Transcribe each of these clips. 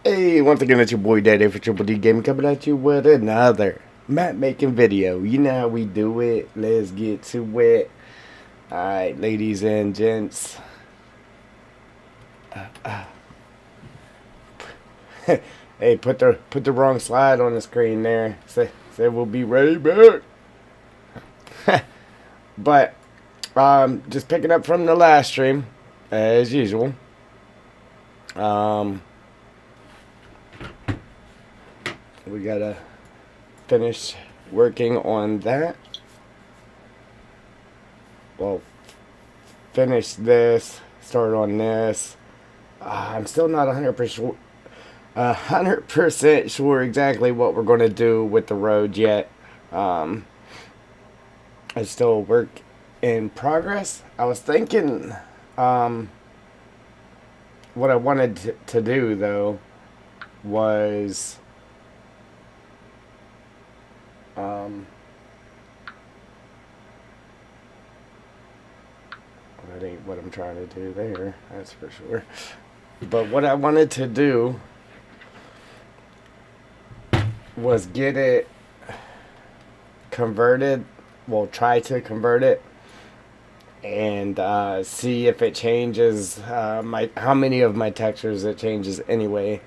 Hey, once again, it's your boy Daddy for Triple D Gaming coming at you with another map making video. You know how we do it. Let's get to it. Alright, ladies and gents. Hey, put the wrong slide on the screen there. Say we'll be right back. But just picking up from the last stream, as usual. We gotta finish working on that. Well, finish this, start on this. I'm still not 100% sure exactly what we're gonna do with the road yet. It's still a work in progress. I was thinking, what I wanted to do though was that ain't what I'm trying to do there, that's for sure. But what I wanted to do was get it converted, well, try to convert it and see if it changes how many of my textures it changes anyway.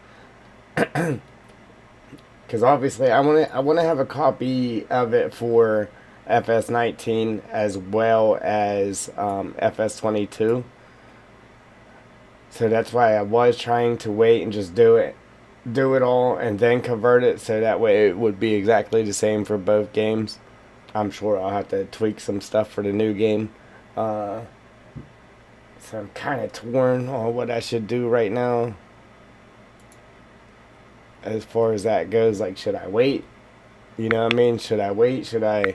Because obviously I want to have a copy of it for FS19 as well as FS22. So that's why I was trying to wait and just do it all and then convert it, so that way it would be exactly the same for both games. I'm sure I'll have to tweak some stuff for the new game. So I'm kind of torn on what I should do right now. As far as that goes, like, should I wait? You know what I mean? Should I wait? Should I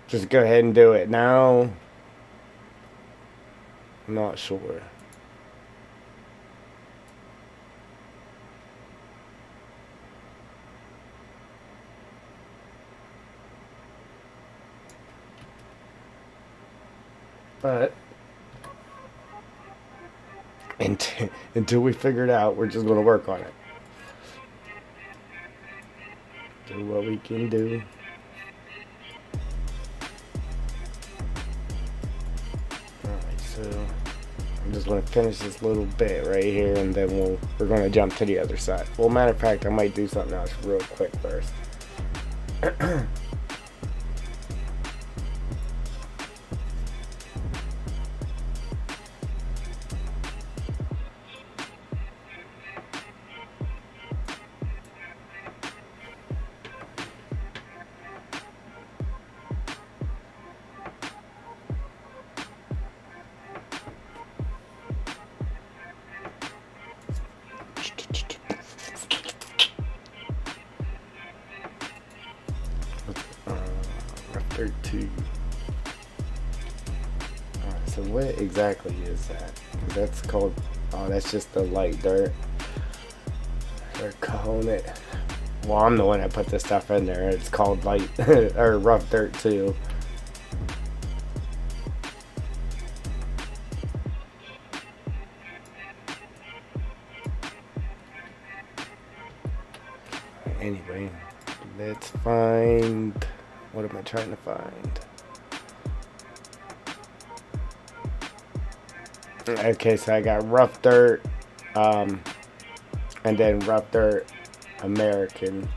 just go ahead and do it now? I'm not sure. But until we figure it out, we're just going to work on it. Do what we can do. Alright, so I'm just going to finish this little bit right here, and then we're going to jump to the other side. Well, matter of fact, I might do something else real quick first. Alright, so what exactly is that? That's called, oh, that's just the light dirt. They're calling it, well, I'm the one that put this stuff in there. It's called light, or rough dirt too. Anyway, let's find, what am I trying to find? Okay, so I got rough dirt, and then rough dirt American,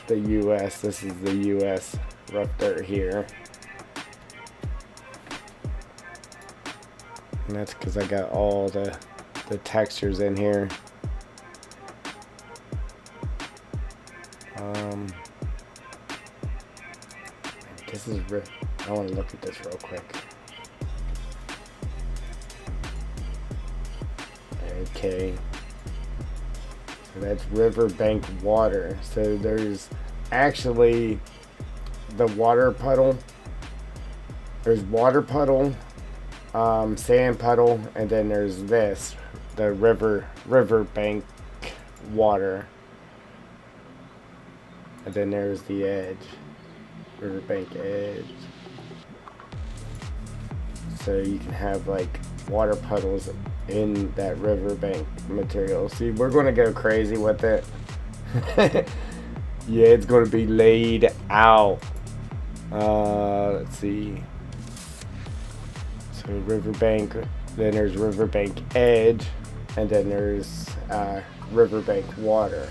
the US. This is the US rough dirt here. And that's because I got all the textures in here. This is I want to look at this real quick. Okay, so that's riverbank water. So there's actually the water puddle. There's water puddle, sand puddle, and then there's this, the riverbank water. And then there's the edge, riverbank edge. So you can have like water puddles in that riverbank material. See, we're going to go crazy with it. Yeah, it's going to be laid out. Let's see. So riverbank, then there's riverbank edge, and then there's riverbank water.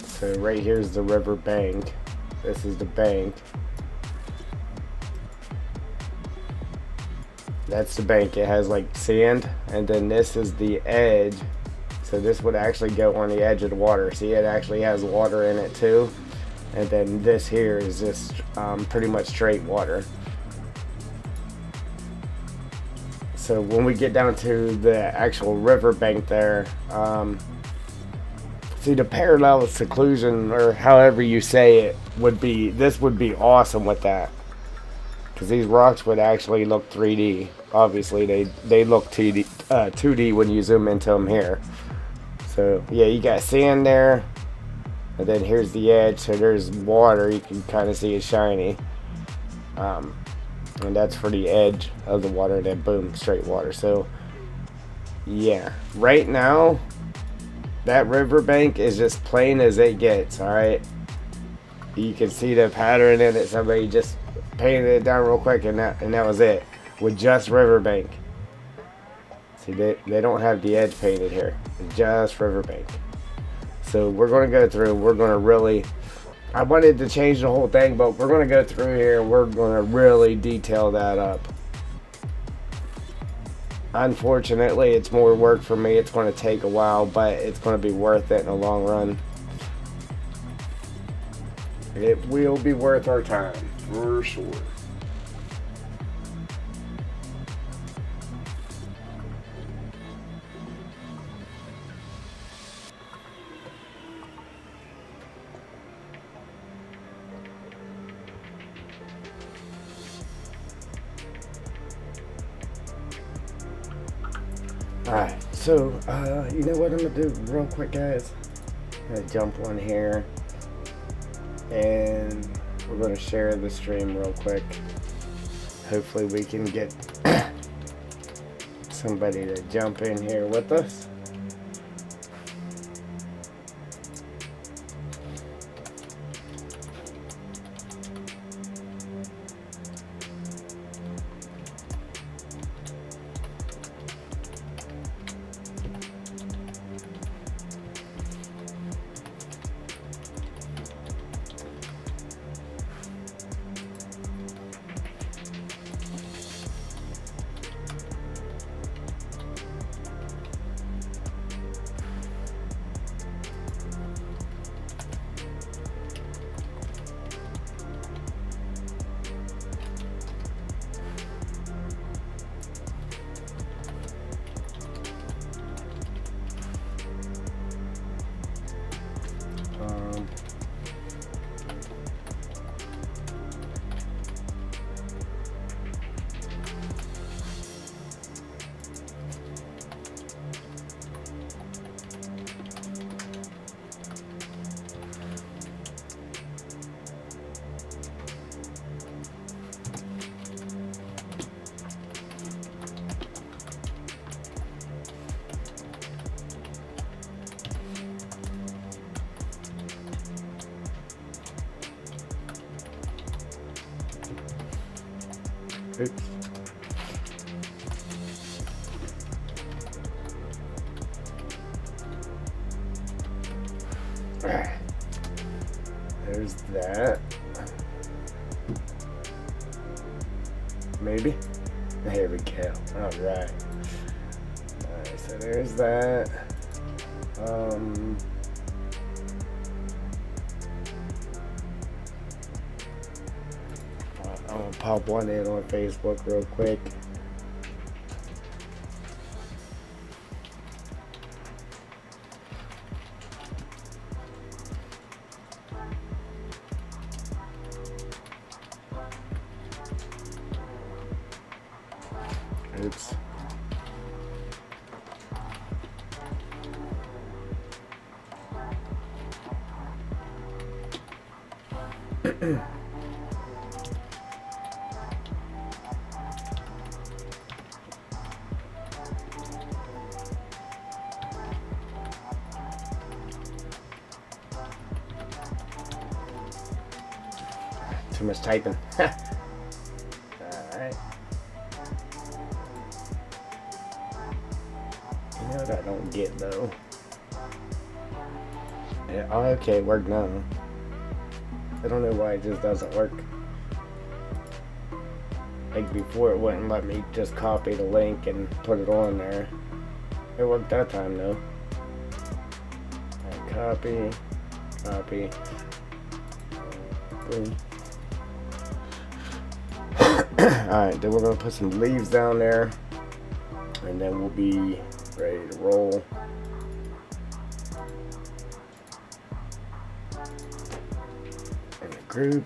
So right here's the riverbank. This is the bank. That's the bank. It has like sand, and then this is the edge. So this would actually go on the edge of the water. See, it actually has water in it too. And then this here is just pretty much straight water. So when we get down to the actual riverbank there, see, the parallel seclusion, or however you say it, would be, this would be awesome with that. Because these rocks would actually look 3D. Obviously, they look 2D when you zoom into them here. So, yeah, you got sand there. And then here's the edge. So there's water. You can kind of see it shiny. And that's for the edge of the water. And then, boom, straight water. So, yeah. Right now, that riverbank is just plain as it gets, alright? You can see the pattern in it. Somebody just painted it down real quick, and that was it. With just riverbank. See, they don't have the edge painted here. It's just riverbank. So we're going to go through. We're going to really... I wanted to change the whole thing, but we're going to go through here and we're going to really detail that up. Unfortunately, it's more work for me. It's going to take a while, but it's going to be worth it in the long run. It will be worth our time, for sure. Alright, so, you know what I'm going to do real quick, guys? I'm going to jump on here, and we're going to share the stream real quick. Hopefully we can get somebody to jump in here with us. Oops. There's that. Maybe. There we go. Alright. Alright, so there's that. I'm gonna pop one in on Facebook real quick. Oops. Too much typing. Alright. You know what I don't get though? Yeah, oh, okay, it worked now. I don't know why it just doesn't work. Like before, it wouldn't let me just copy the link and put it on there. It worked that time though. Alright, copy. Copy. Boom. Alright, then we're going to put some leaves down there. And then we'll be ready to roll. In the group.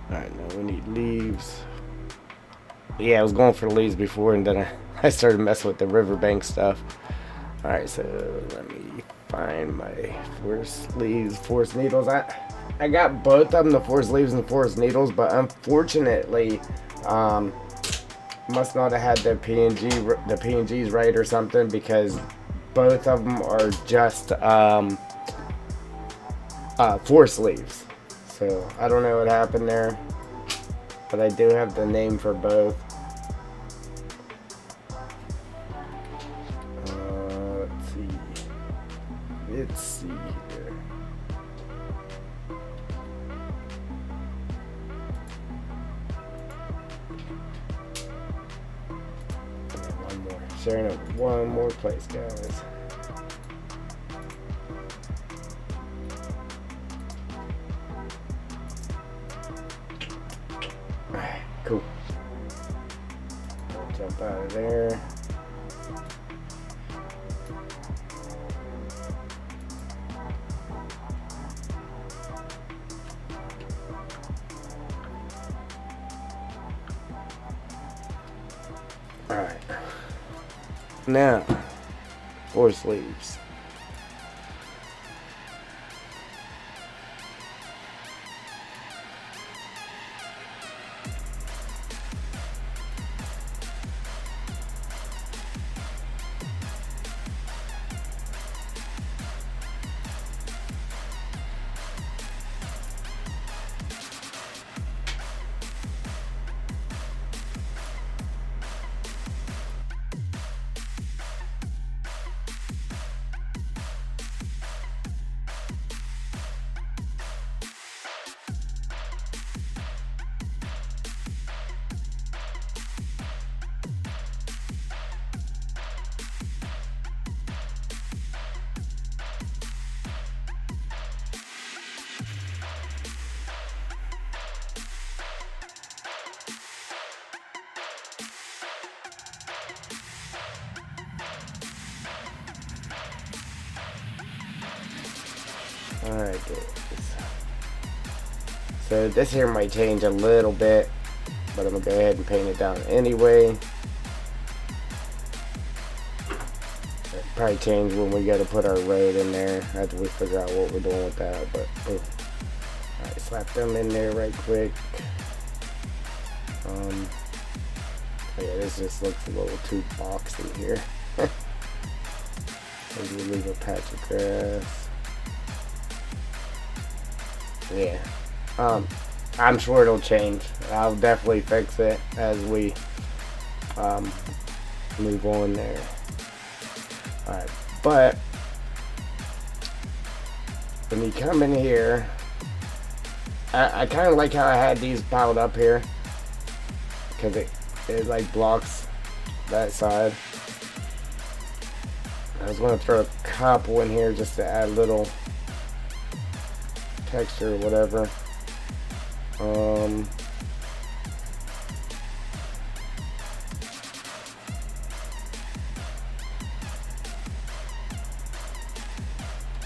Alright, now we need leaves. Yeah, I was going for leaves before, and then I started messing with the riverbank stuff. Alright, so let me find my forest leaves, forest needles. I got both of them, the forest leaves and forest needles, but unfortunately, must not have had the PNGs right or something, because both of them are just forest leaves. So I don't know what happened there, but I do have the name for both. Let's see here. One more. Sharing it one more place, guys. Alright, cool. I'll jump out of there. Alright. Now, forest leaves. Alright, guys. So this here might change a little bit, but I'm going to go ahead and paint it down anyway. It'll probably change when we got to put our road in there after we figure out what we're doing with that. But alright, slap them in there right quick. Yeah, this just looks a little too boxy here. Maybe we leave a patch of grass. Yeah, I'm sure it'll change. I'll definitely fix it as we move on there. Alright, but when you come in here, I kind of like how I had these piled up here, because it like blocks that side. I was going to throw a couple in here just to add a little texture or whatever.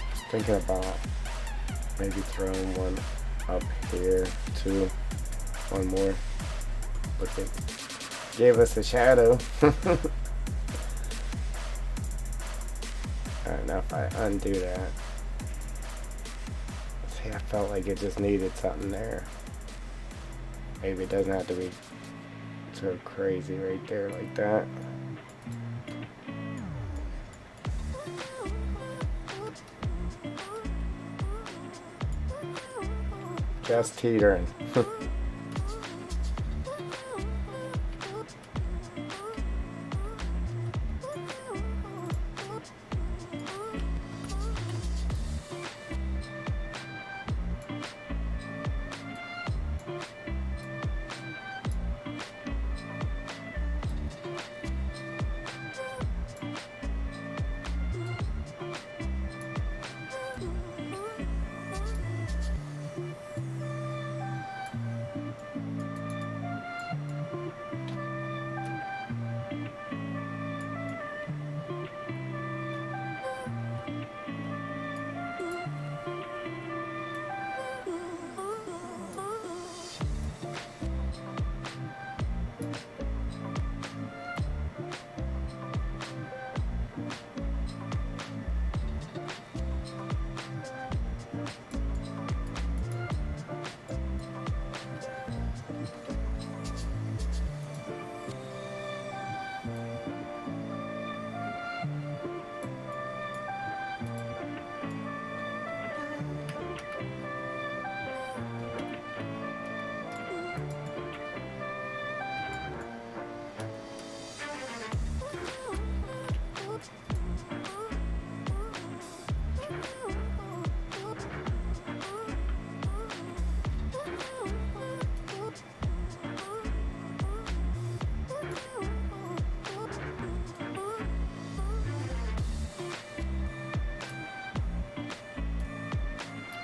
Just thinking about maybe throwing one up here too. One more. Look, it gave us a shadow. Alright, now if I undo that. See, I felt like it just needed something there. Maybe it doesn't have to be so crazy right there like that. Just teetering.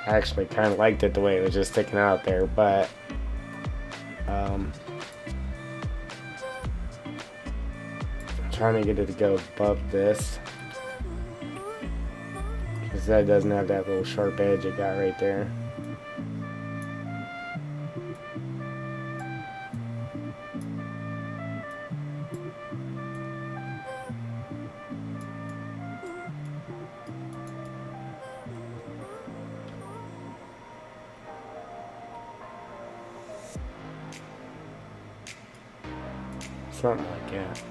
I actually kind of liked it the way it was just sticking out there, but I'm trying to get it to go above this because that doesn't have that little sharp edge it got right there. Something like that.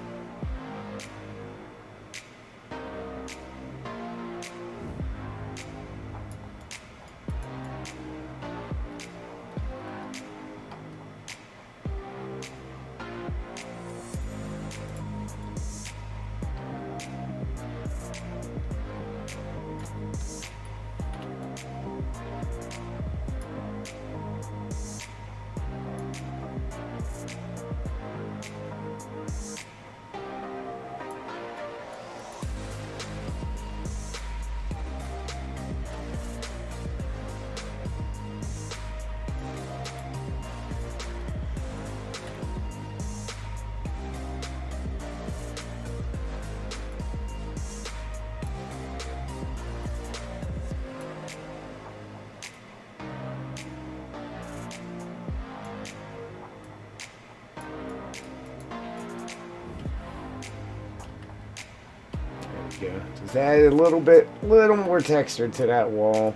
Just add a little more texture to that wall.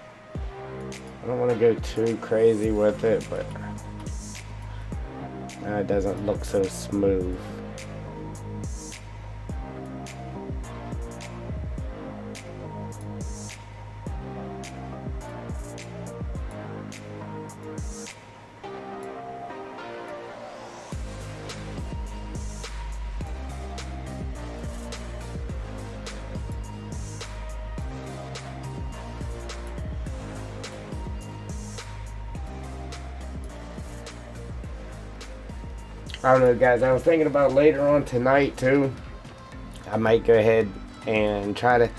I don't want to go too crazy with it, but it doesn't look so smooth. I don't know, guys. I was thinking about later on tonight too. I might go ahead and try to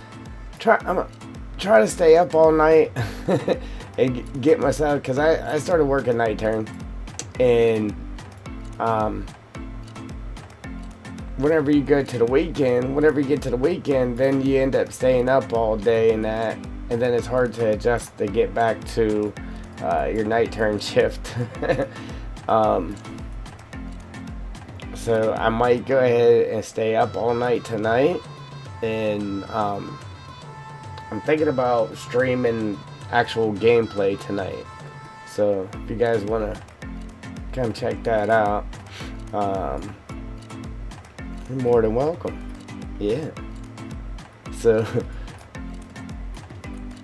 stay up all night and get myself, because I started working night turn, and whenever you get to the weekend, then you end up staying up all day and that, and then it's hard to adjust to get back to your night turn shift. So I might go ahead and stay up all night tonight, and I'm thinking about streaming actual gameplay tonight. So if you guys want to come check that out, you're more than welcome. Yeah. So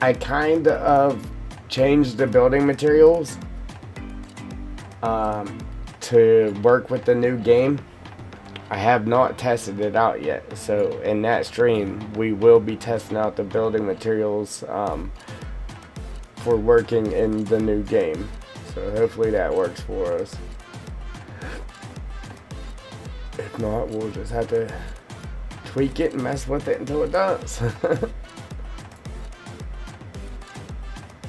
I kind of changed the building materials to work with the new game. I have not tested it out yet, so in that stream we will be testing out the building materials for working in the new game. So hopefully that works for us. If not, we'll just have to tweak it and mess with it until it does.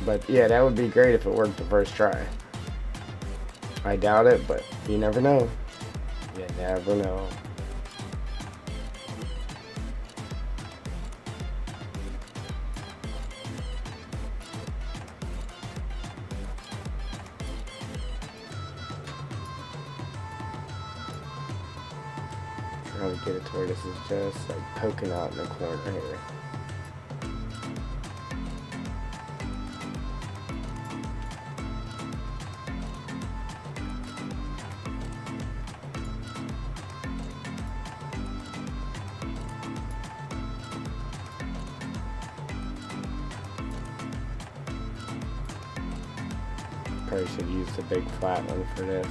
But yeah, that would be great if it worked the first try. I doubt it, but you never know. You never know. Trying to get it to where this is just like poking out in the corner here. Probably should use the big flat one for this.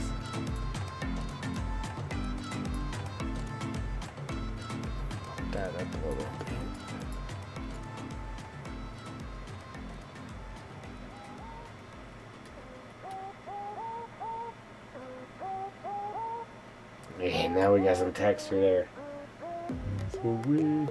Pump that up a little bit. Yeah, now we got some texture there. Sweet.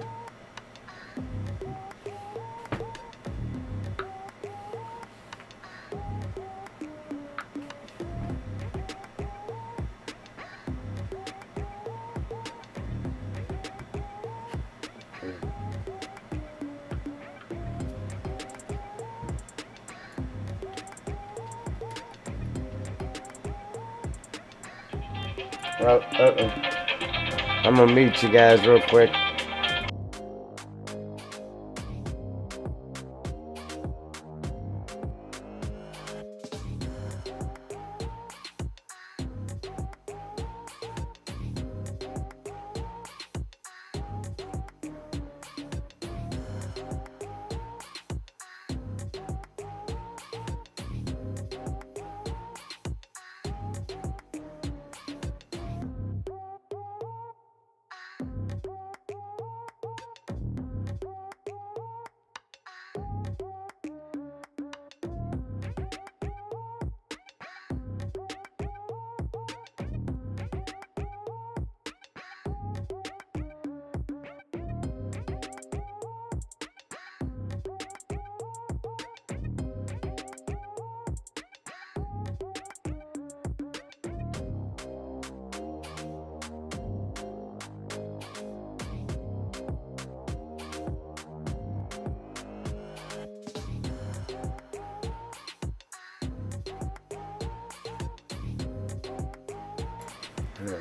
Well, I'm gonna mute you guys real quick.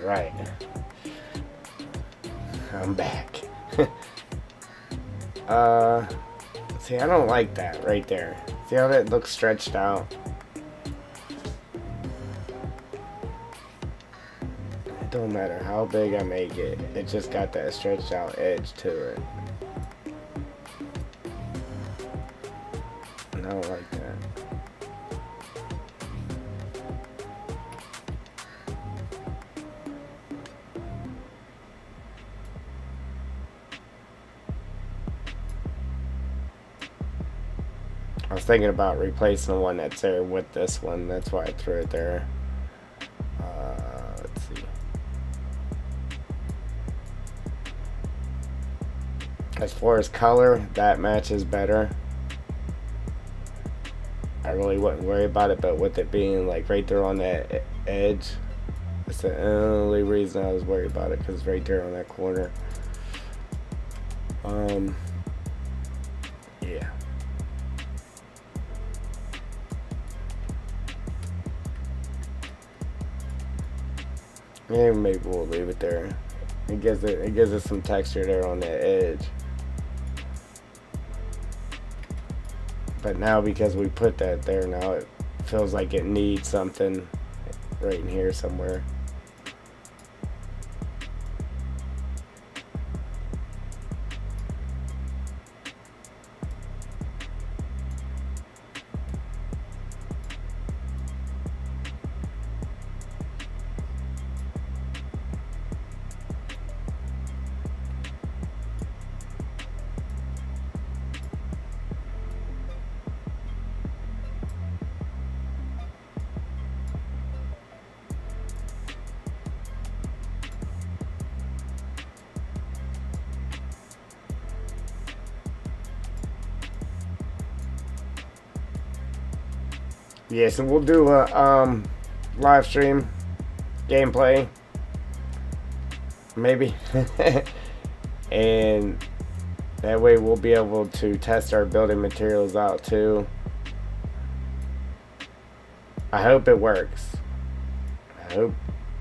Alright. I'm back. See, I don't like that right there. See how that looks stretched out? It don't matter how big I make it, it just got that stretched out edge to it. And I don't like that. I was thinking about replacing the one that's there with this one. That's why I threw it there. Let's see. As far as color, that matches better. I really wouldn't worry about it, but with it being like right there on that edge, that's the only reason I was worried about it, because it's right there on that corner. Yeah. Yeah, maybe we'll leave it there. It gives it some texture there on that edge. But now because we put that there, now it feels like it needs something right in here somewhere. Yeah, so we'll do a live stream gameplay, maybe, and that way we'll be able to test our building materials out too. I hope it works. I hope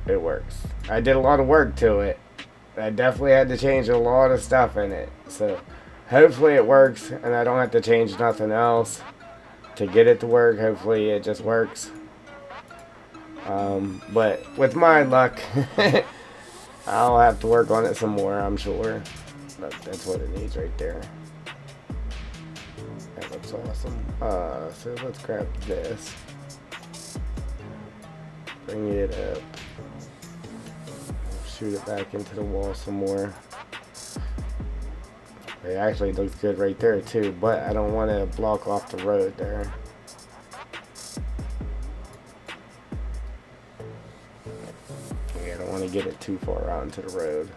it works. I did a lot of work to it. I definitely had to change a lot of stuff in it. So hopefully it works and I don't have to change nothing else to get it to work. Hopefully it just works. But with my luck, I'll have to work on it some more, I'm sure. But that's what it needs right there. That looks awesome. So let's grab this. Bring it up. Shoot it back into the wall some more. It actually looks good right there too, but I don't want to block off the road there. Yeah, I don't want to get it too far out into the road.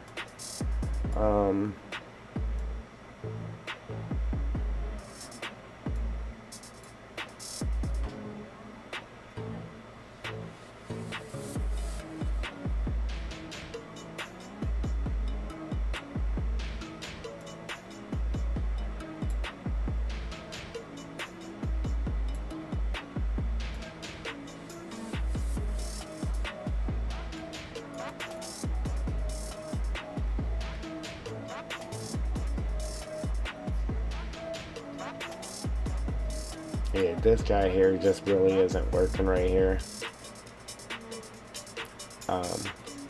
Yeah, this guy here just really isn't working right here.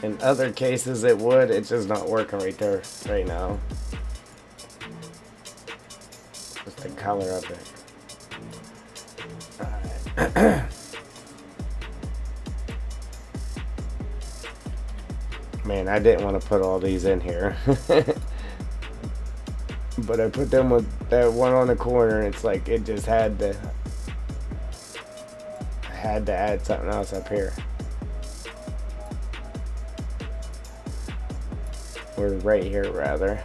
In other cases it would, it's just not working right there right now. Just the color of it. Alright. Man, I didn't want to put all these in here. But I put them with that one on the corner and it's like it just had to add something else up here. Or right here rather.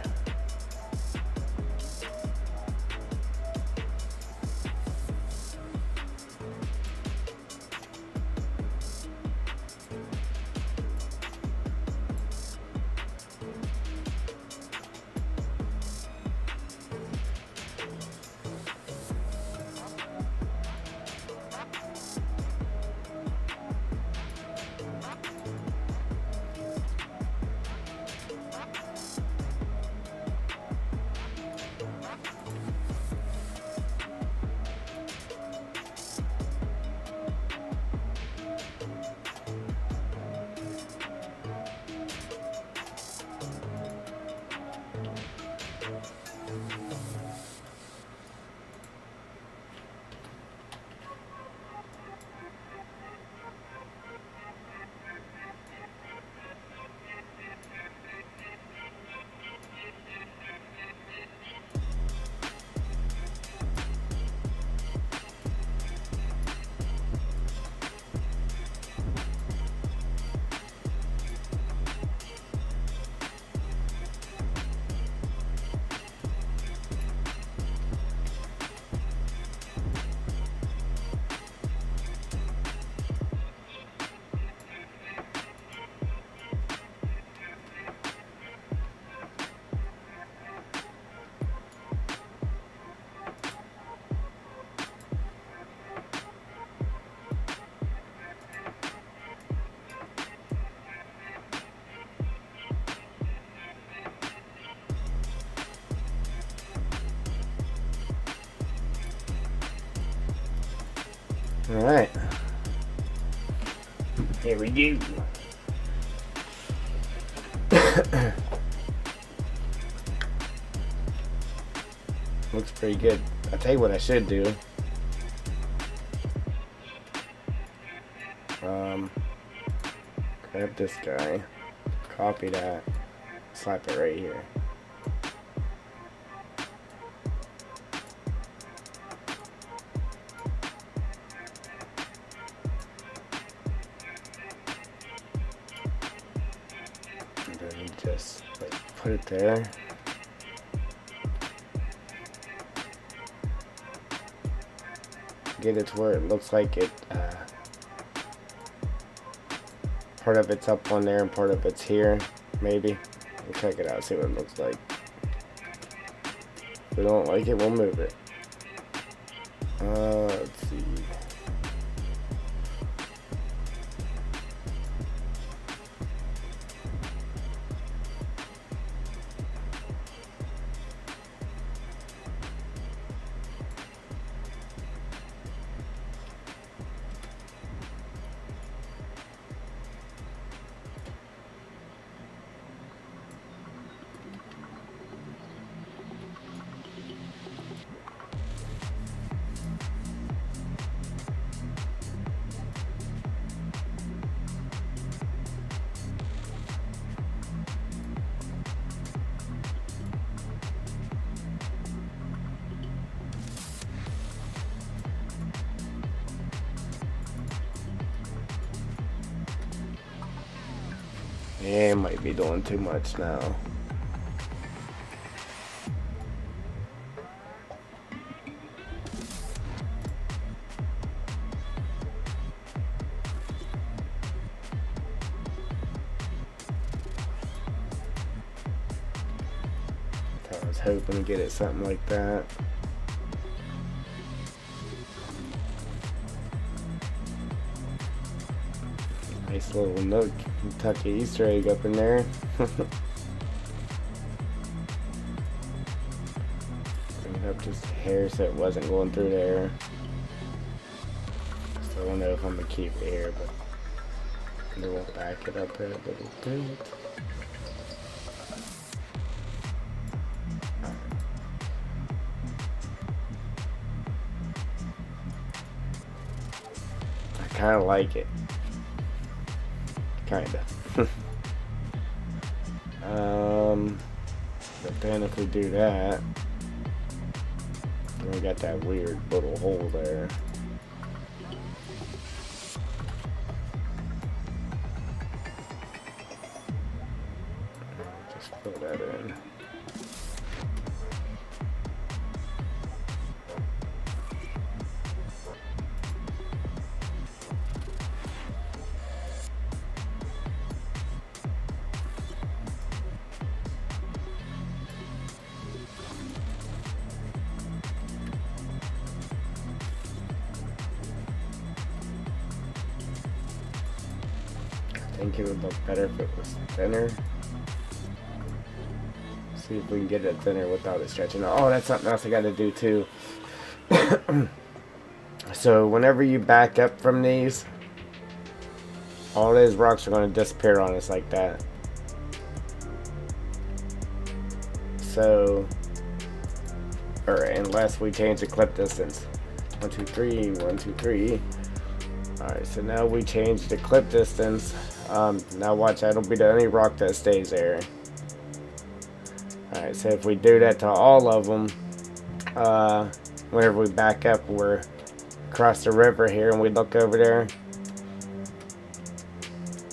Alright. Here we go. Looks pretty good. I'll tell you what I should do. Grab this guy, copy that, slap it right here. And then just like put it there. get it to where it looks like it, part of it's up on there and part of it's here, maybe. We'll check it out, see what it looks like. If we don't like it, we'll move it. Let's see. Yeah, might be doing too much now. I was hoping to get it something like that. Nice little nook, Kentucky Easter egg up in there. Bring it up just a hair so it wasn't going through there. So I don't know if I'm gonna keep it here, but then we'll back it up a little bit. I kind of like it. Kinda. But then if we do that, then we got that weird little hole there. Just fill that in. I think it would look better if it was thinner. See if we can get it thinner without it stretching. Oh, that's something else I got to do too. So whenever you back up from these, all those rocks are going to disappear on us like that. So, or unless we change the clip distance. 1, 2, 3, 1, 2, 3. Alright, so now we change the clip distance. Now watch, that'll be the only rock that stays there. Alright, so if we do that to all of them, whenever we back up, we're across the river here and we look over there,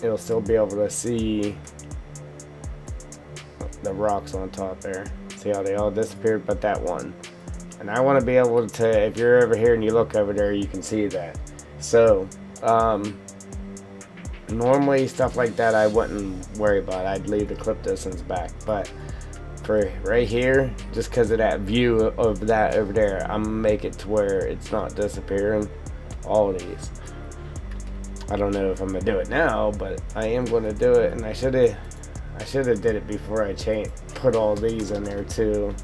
it'll still be able to see the rocks on top there. See how they all disappeared but that one. And I want to be able to, if you're over here and you look over there, you can see that. So, normally stuff like that I wouldn't worry about. I'd leave the clip distance back. But for right here, just because of that view of that over there, I'm going to make it to where it's not disappearing. All of these. I don't know if I'm going to do it now, but I am going to do it. And I should have did it before I put all these in there too.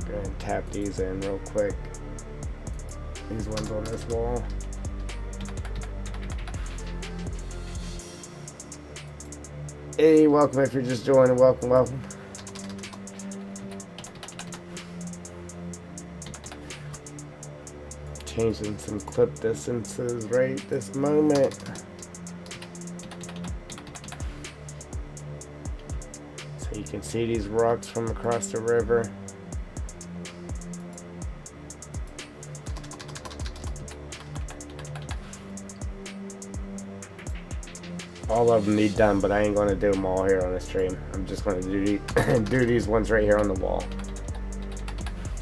Go ahead and tap these in real quick. These ones on this wall. Hey, welcome if you're just joining. Welcome. Changing some clip distances right this moment. So you can see these rocks from across the river. All of them need done, but I ain't going to do them all here on the stream. I'm just going to do these ones right here on the wall.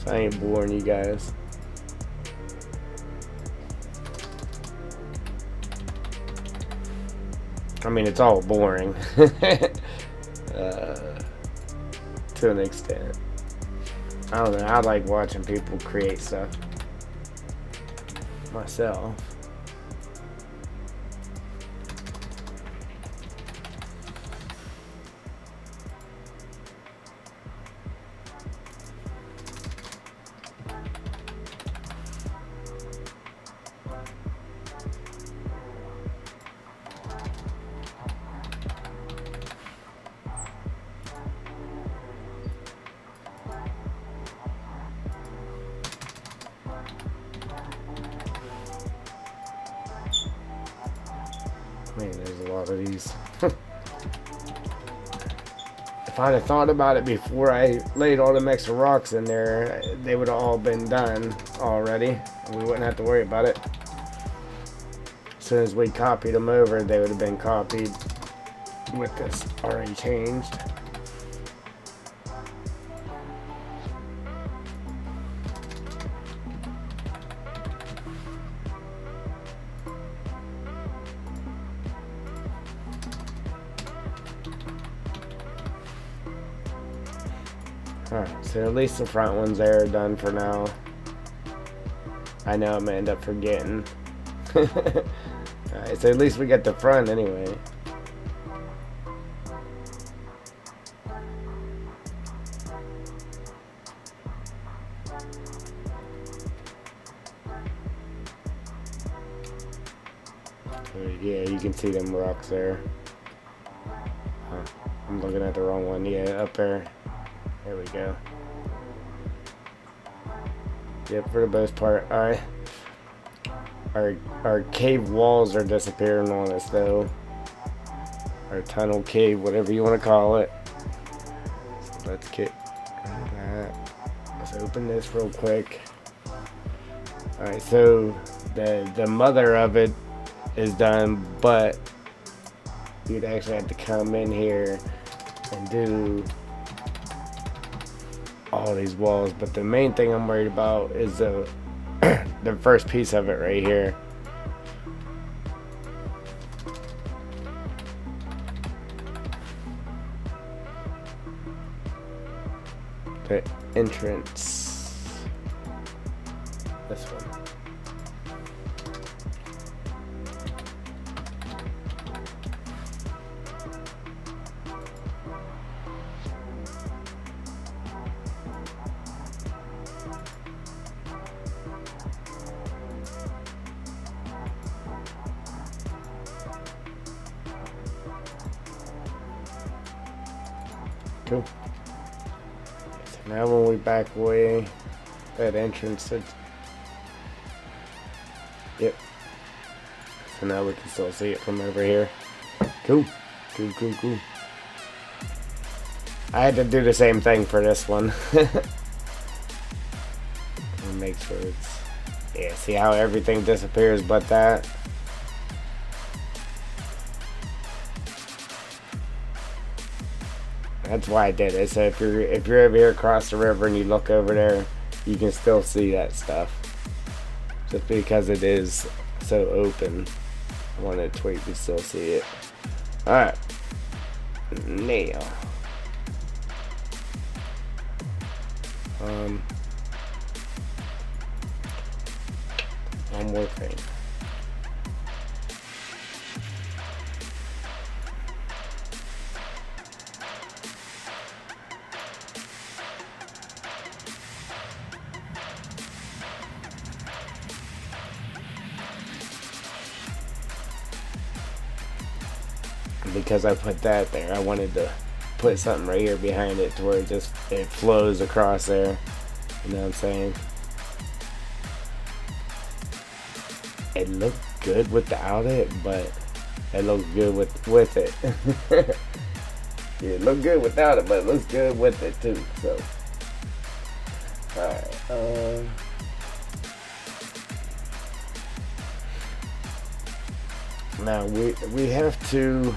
So I ain't boring you guys. I mean, it's all boring. To an extent. I don't know. I like watching people create stuff myself. Man, there's a lot of these. If I'd have thought about it before I laid all them extra rocks in there, they would have all been done already. And we wouldn't have to worry about it. As soon as we copied them over, they would have been copied with this already changed. Alright, so at least the front ones there are done for now. I know I'm gonna end up forgetting. Alright, so at least we got the front anyway. Yeah, you can see them rocks there. I'm looking at the wrong one. Yeah, up there. There we go. Yep, for the most part. Alright. Our cave walls are disappearing on us though. Our tunnel cave, whatever you want to call it. So let's get rid of that. Let's open this real quick. Alright, so the mother of it is done, but you'd actually have to come in here and do all these walls. But the main thing I'm worried about is the the first piece of it right here. The entrance. This one. Cool. So now when we back away, that entrance, yep. So now we can still see it from over here. Cool. Cool, cool, cool. I had to do the same thing for this one. Make sure it's, yeah, see how everything disappears but that? That's why I did it. So if you're over here across the river and you look over there, you can still see that stuff. Just because it is so open, I wanted to where you can still see it. Alright. Now. One more thing. Because I put that there, I wanted to put something right here behind it to where it flows across there. You know what I'm saying? It looked good without it, but it looks good with it. Yeah, it looked good without it, but it looks good with it too. So, alright. Now we have to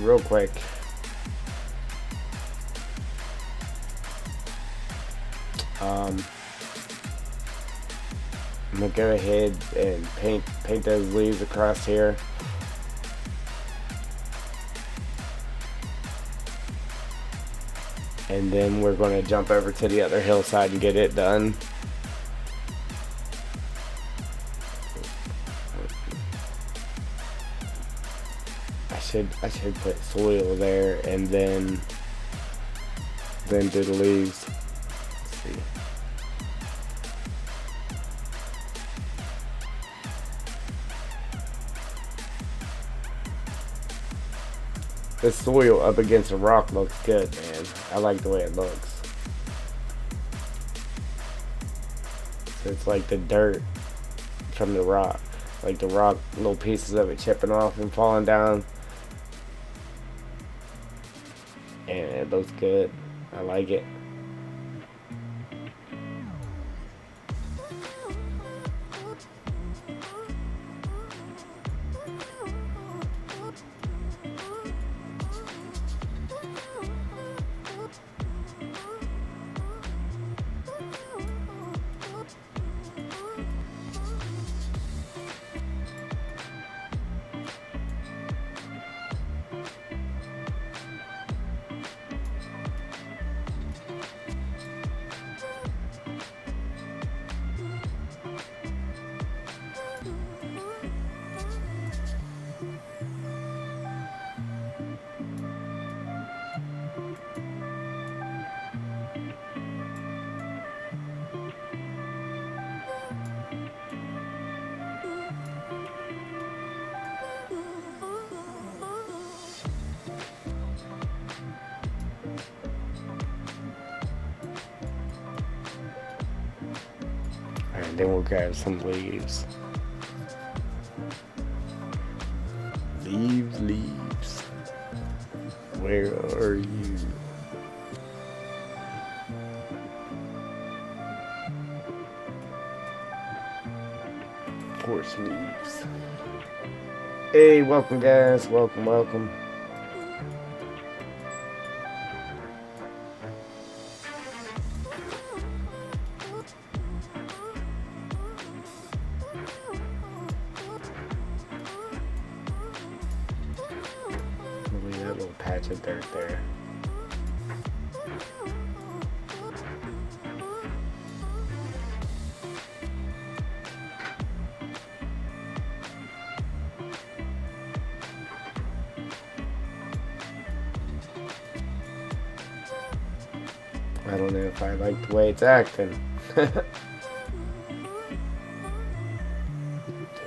real quick. I'm gonna go ahead and paint those leaves across here. And then we're gonna jump over to the other hillside and get it done. I should put soil there and then do the leaves. Let's see. The soil up against the rock looks good, man. I like the way it looks. So it's like the dirt from the rock. Like the rock, little pieces of it chipping off and falling down. And it looks good. I like it. And then we'll grab some leaves. Leaves. Where are you? Force leaves. Hey, welcome guys. Welcome. That little patch of dirt there. I don't know if I like the way it's acting. Take a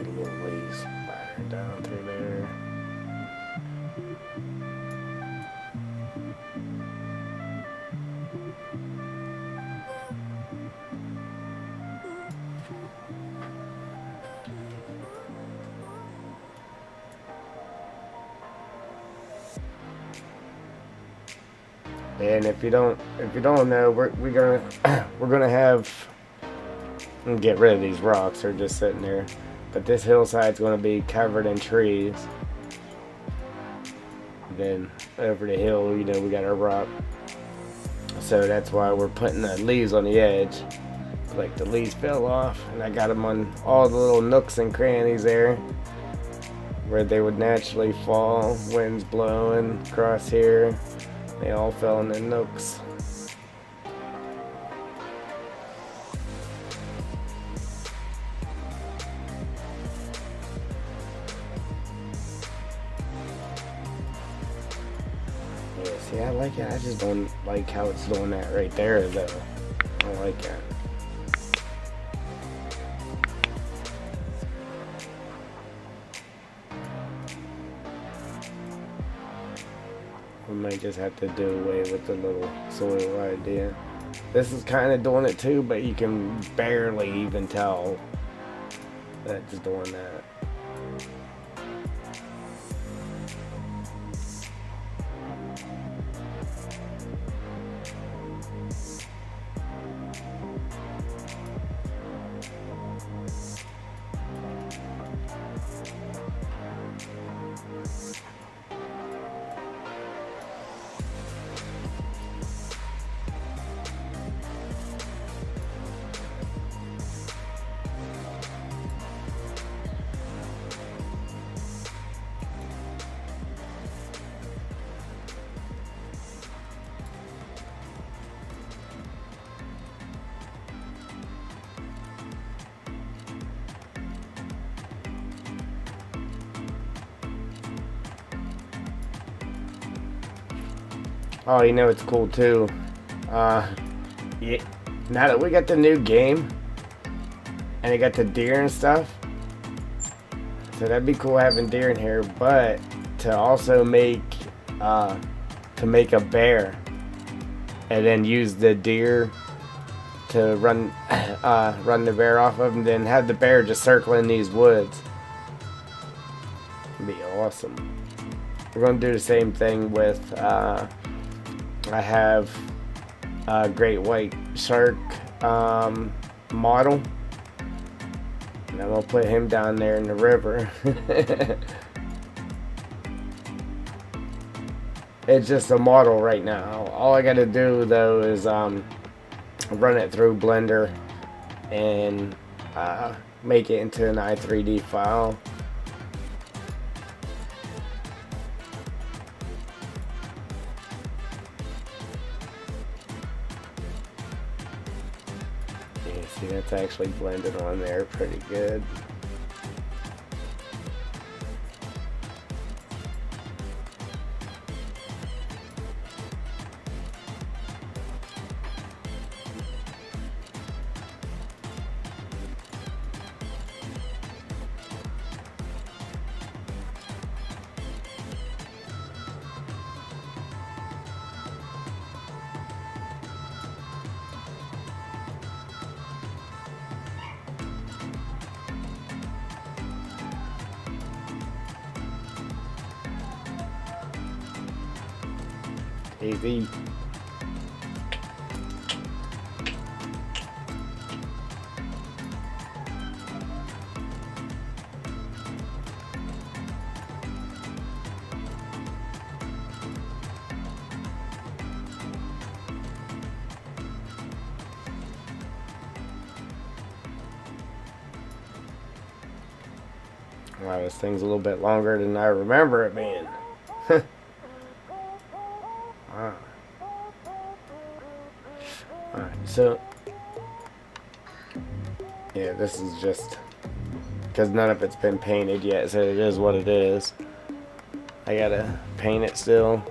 little ways ladder down through there. And if you don't know, we're gonna have get rid of these rocks. They're just sitting there. But this hillside's gonna be covered in trees. Then over the hill, we got our rock. So that's why we're putting the leaves on the edge. Like the leaves fell off, and I got them on all the little nooks and crannies there, where they would naturally fall. Wind's blowing across here. They all fell in the nooks. Yeah, see, I like it. I just don't like how it's doing that right there, though. I don't like that. We might just have to do away with the little soil idea. This is kind of doing it too, but you can barely even tell that it's doing that. Oh, you know it's cool too. Uh, yeah, now that we got the new game and it got the deer and stuff, so that'd be cool having deer in here. But to also uh, make a bear and then use the deer to run run the bear off of, and then have the bear just circling these woods. It'd be awesome. We're gonna do the same thing with I have a great white shark model, and I'm gonna put him down there in the river. It's just a model right now. All I gotta do though is run it through Blender and make it into an i3D file. Yeah, see, that's actually blended on there pretty good. Easy. Wow, this thing's a little bit longer than I remember it being. Wow. Alright, so yeah, this is just because none of it's been painted yet, so it is what it is. I gotta paint it still.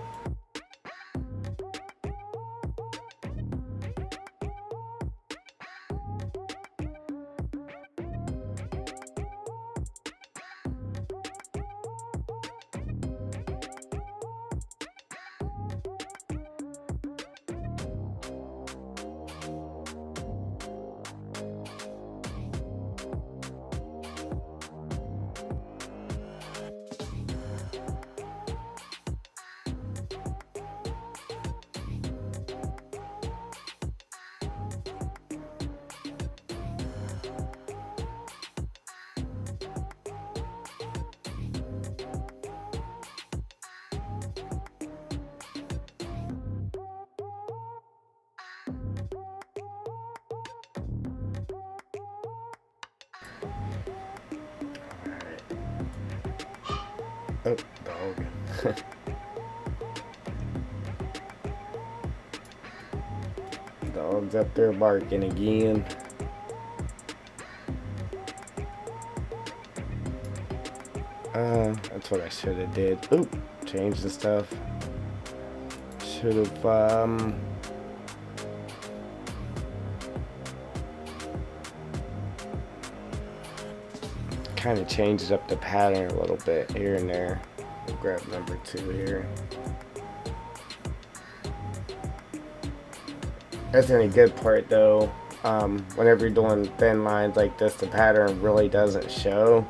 Oh, dog. Dog's up there barking again. That's what I should have did. Oop, change the stuff. Should have, kind of changes up the pattern a little bit here and there. We'll grab number 2 here. That's the only good part though. Whenever you're doing thin lines like this, the pattern really doesn't show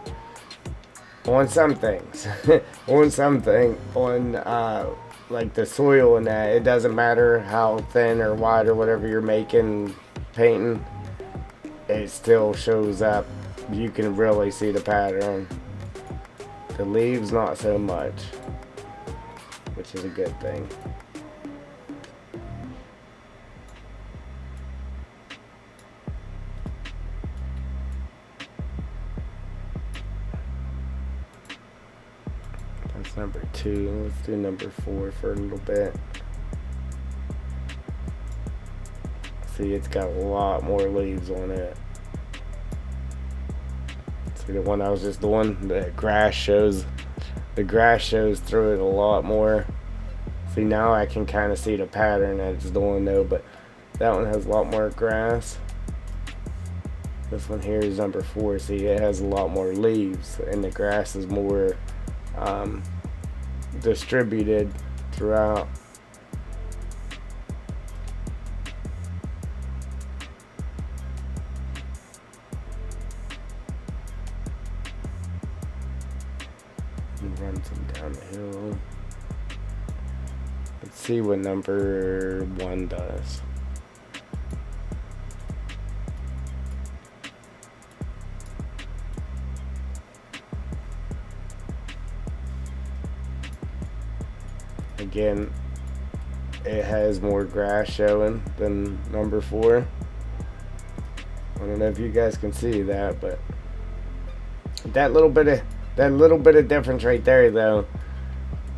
on some things. on like the soil and that, it doesn't matter how thin or wide or whatever you're making painting, it still shows up. You can really see the pattern. The leaves not so much, which is a good thing. That's number 2. Let's do number 4 for a little bit. See, it's got a lot more leaves on it. See, the one I was just doing, the grass shows through it a lot more. See, now I can kind of see the pattern that it's doing though, but that one has a lot more grass. This one here is number 4. See, it has a lot more leaves, and the grass is more distributed throughout. Run some down the hill. Let's see what number 1 does. Again, it has more grass showing than number 4. I don't know if you guys can see that, but that little bit of difference right there, though,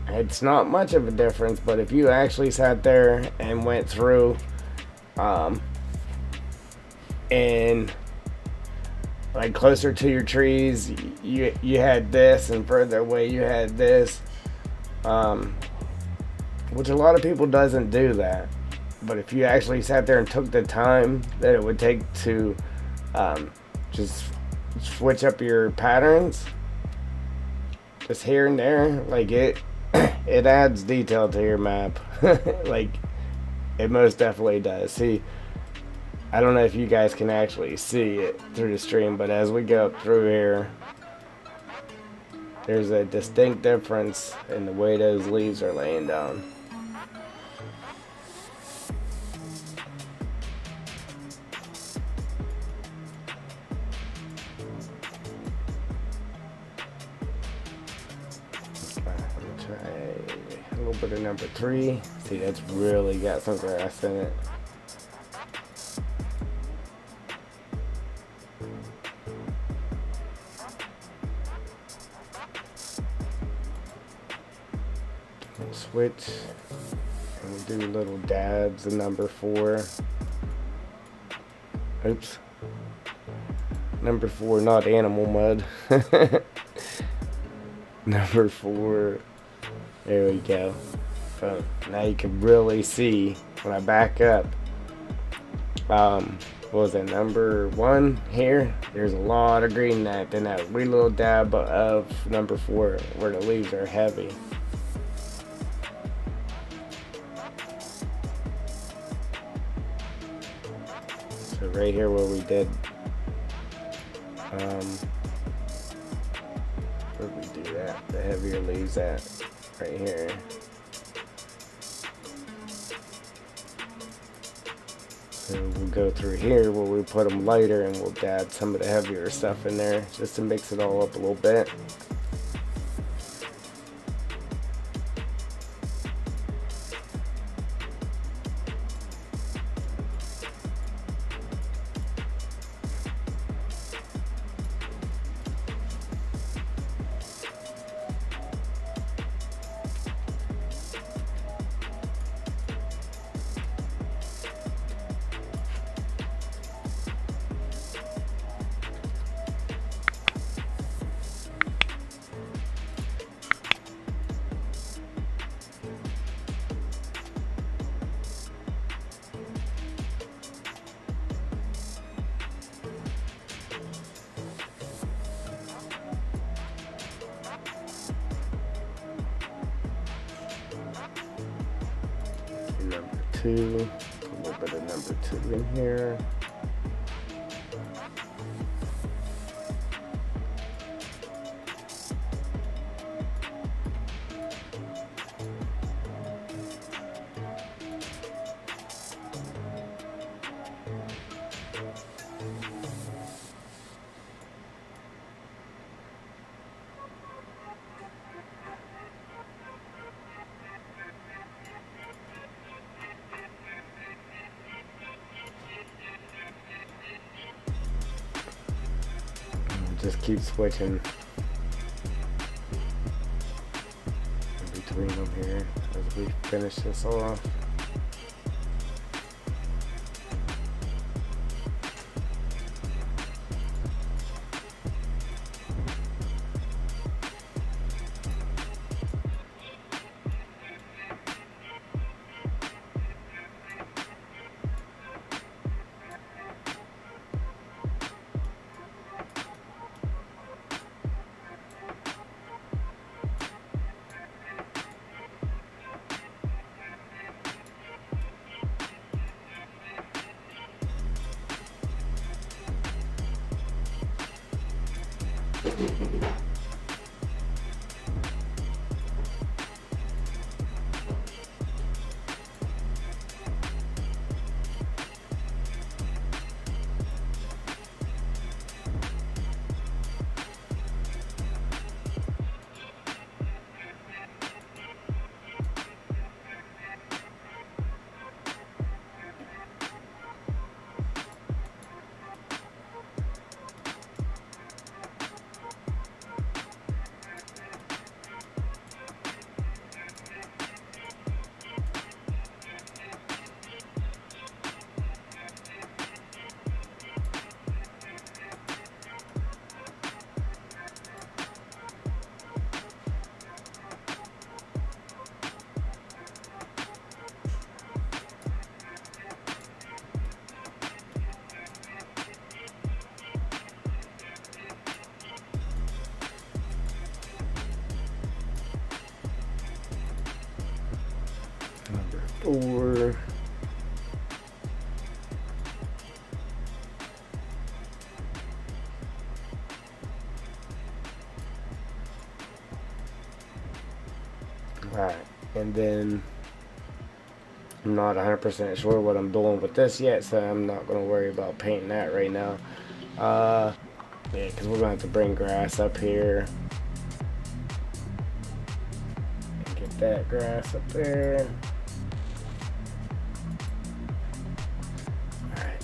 it's not much of a difference. But if you actually sat there and went through, and like closer to your trees, you had this, and further away you had this, which a lot of people doesn't do that. But if you actually sat there and took the time that it would take to just switch up your patterns, just here and there, like it adds detail to your map. Like, it most definitely does. See, I don't know if you guys can actually see it through the stream, but as we go up through here, there's a distinct difference in the way those leaves are laying down. A little bit of number 3. See, that's really got some grass in it. We'll switch and we'll do little dabs of number 4. Oops. Number 4, not animal mud. Number 4. There we go. So now you can really see when I back up. What was it, number 1 here? There's a lot of green in that. Then that wee little dab of number 4 where the leaves are heavy. So right here where we did, where we do that, the heavier leaves at. Right here. So we'll go through here where we put them lighter, and we'll dab some of the heavier stuff in there just to mix it all up a little bit. Number 2, a little bit of number 2 in here. Just keep switching in between them here as we finish this off. Number 4. Alright, and then I'm not 100% sure what I'm doing with this yet, so I'm not going to worry about painting that right now. Yeah, because we're going to have to bring grass up here. And get that grass up there. Alright.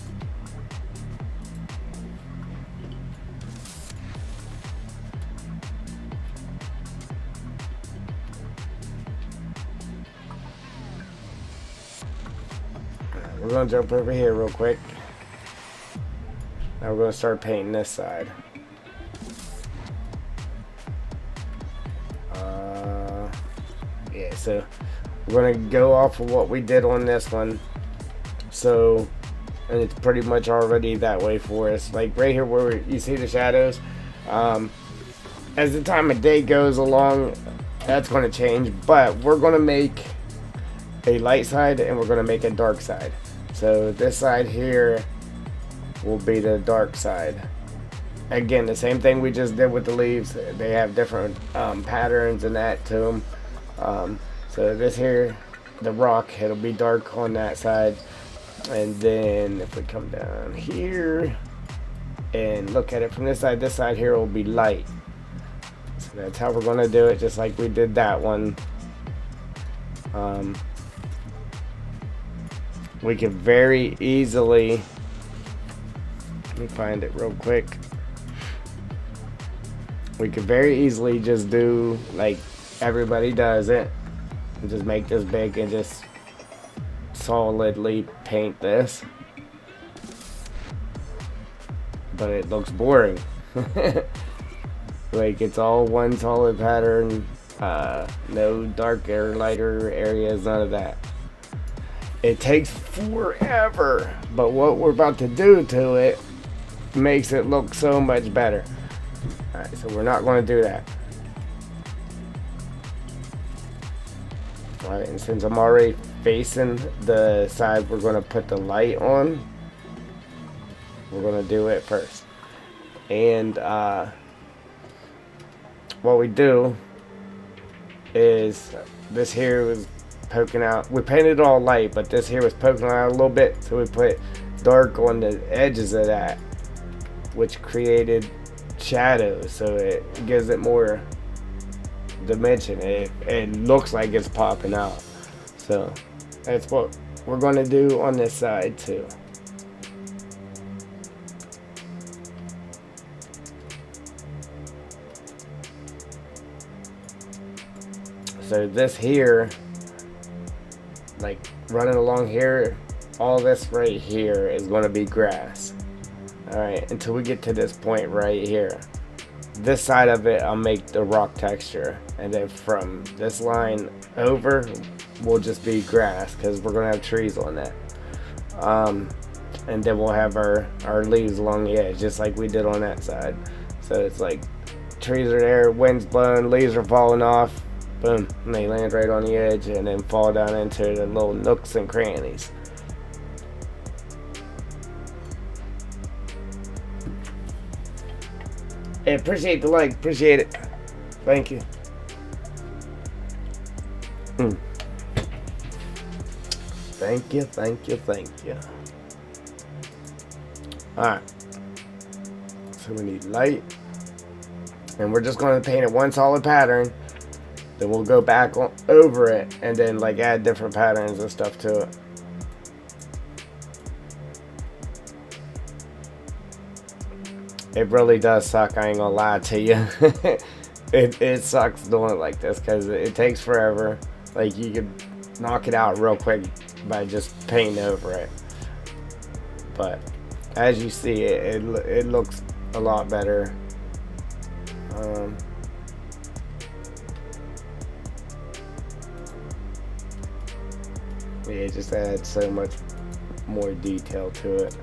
We're going to jump over here real quick. Now we're going to start painting this side. Yeah, so we're going to go off of what we did on this one. So, and it's pretty much already that way for us. Like right here where you see the shadows. As the time of day goes along, that's going to change. But we're going to make a light side and we're going to make a dark side. So this side here will be the dark side. Again, the same thing we just did with the leaves. They have different patterns and that to them. So this here, the rock, it'll be dark on that side. And then if we come down here and look at it from this side here will be light. So that's how we're going to do it, just like we did that one. We can very easily, let me find it real quick. We could very easily just do like everybody does it and just make this big and just solidly paint this, but it looks boring. Like it's all one solid pattern, no darker, lighter areas, none of that. It takes forever, but what we're about to do to it makes it look so much better. Alright, so we're not going to do that. Alright, and since I'm already facing the side we're going to put the light on, we're going to do it first. And what we do is this here was poking out. We painted it all light, but this here was poking out a little bit, so we put dark on the edges of that, which created shadows, so it gives it more dimension. It looks like it's popping out. So that's what we're going to do on this side too. So this here, like running along here, all this right here is going to be grass. Alright, until we get to this point right here. This side of it, I'll make the rock texture. And then from this line over, will just be grass, because we're going to have trees on that. And then we'll have our leaves along the edge, just like we did on that side. So it's like, trees are there, wind's blowing, leaves are falling off. Boom, and they land right on the edge and then fall down into the little nooks and crannies. Hey, appreciate the like. Appreciate it. Thank you. Mm. Thank you, thank you, thank you. Alright. So we need light. And we're just going to paint it one solid pattern. Then we'll go back over it and then like add different patterns and stuff to it. It really does suck, I ain't gonna lie to you. it sucks doing it like this because it takes forever. Like you could knock it out real quick by just painting over it. But as you see, it looks a lot better. Yeah, it just adds so much more detail to it.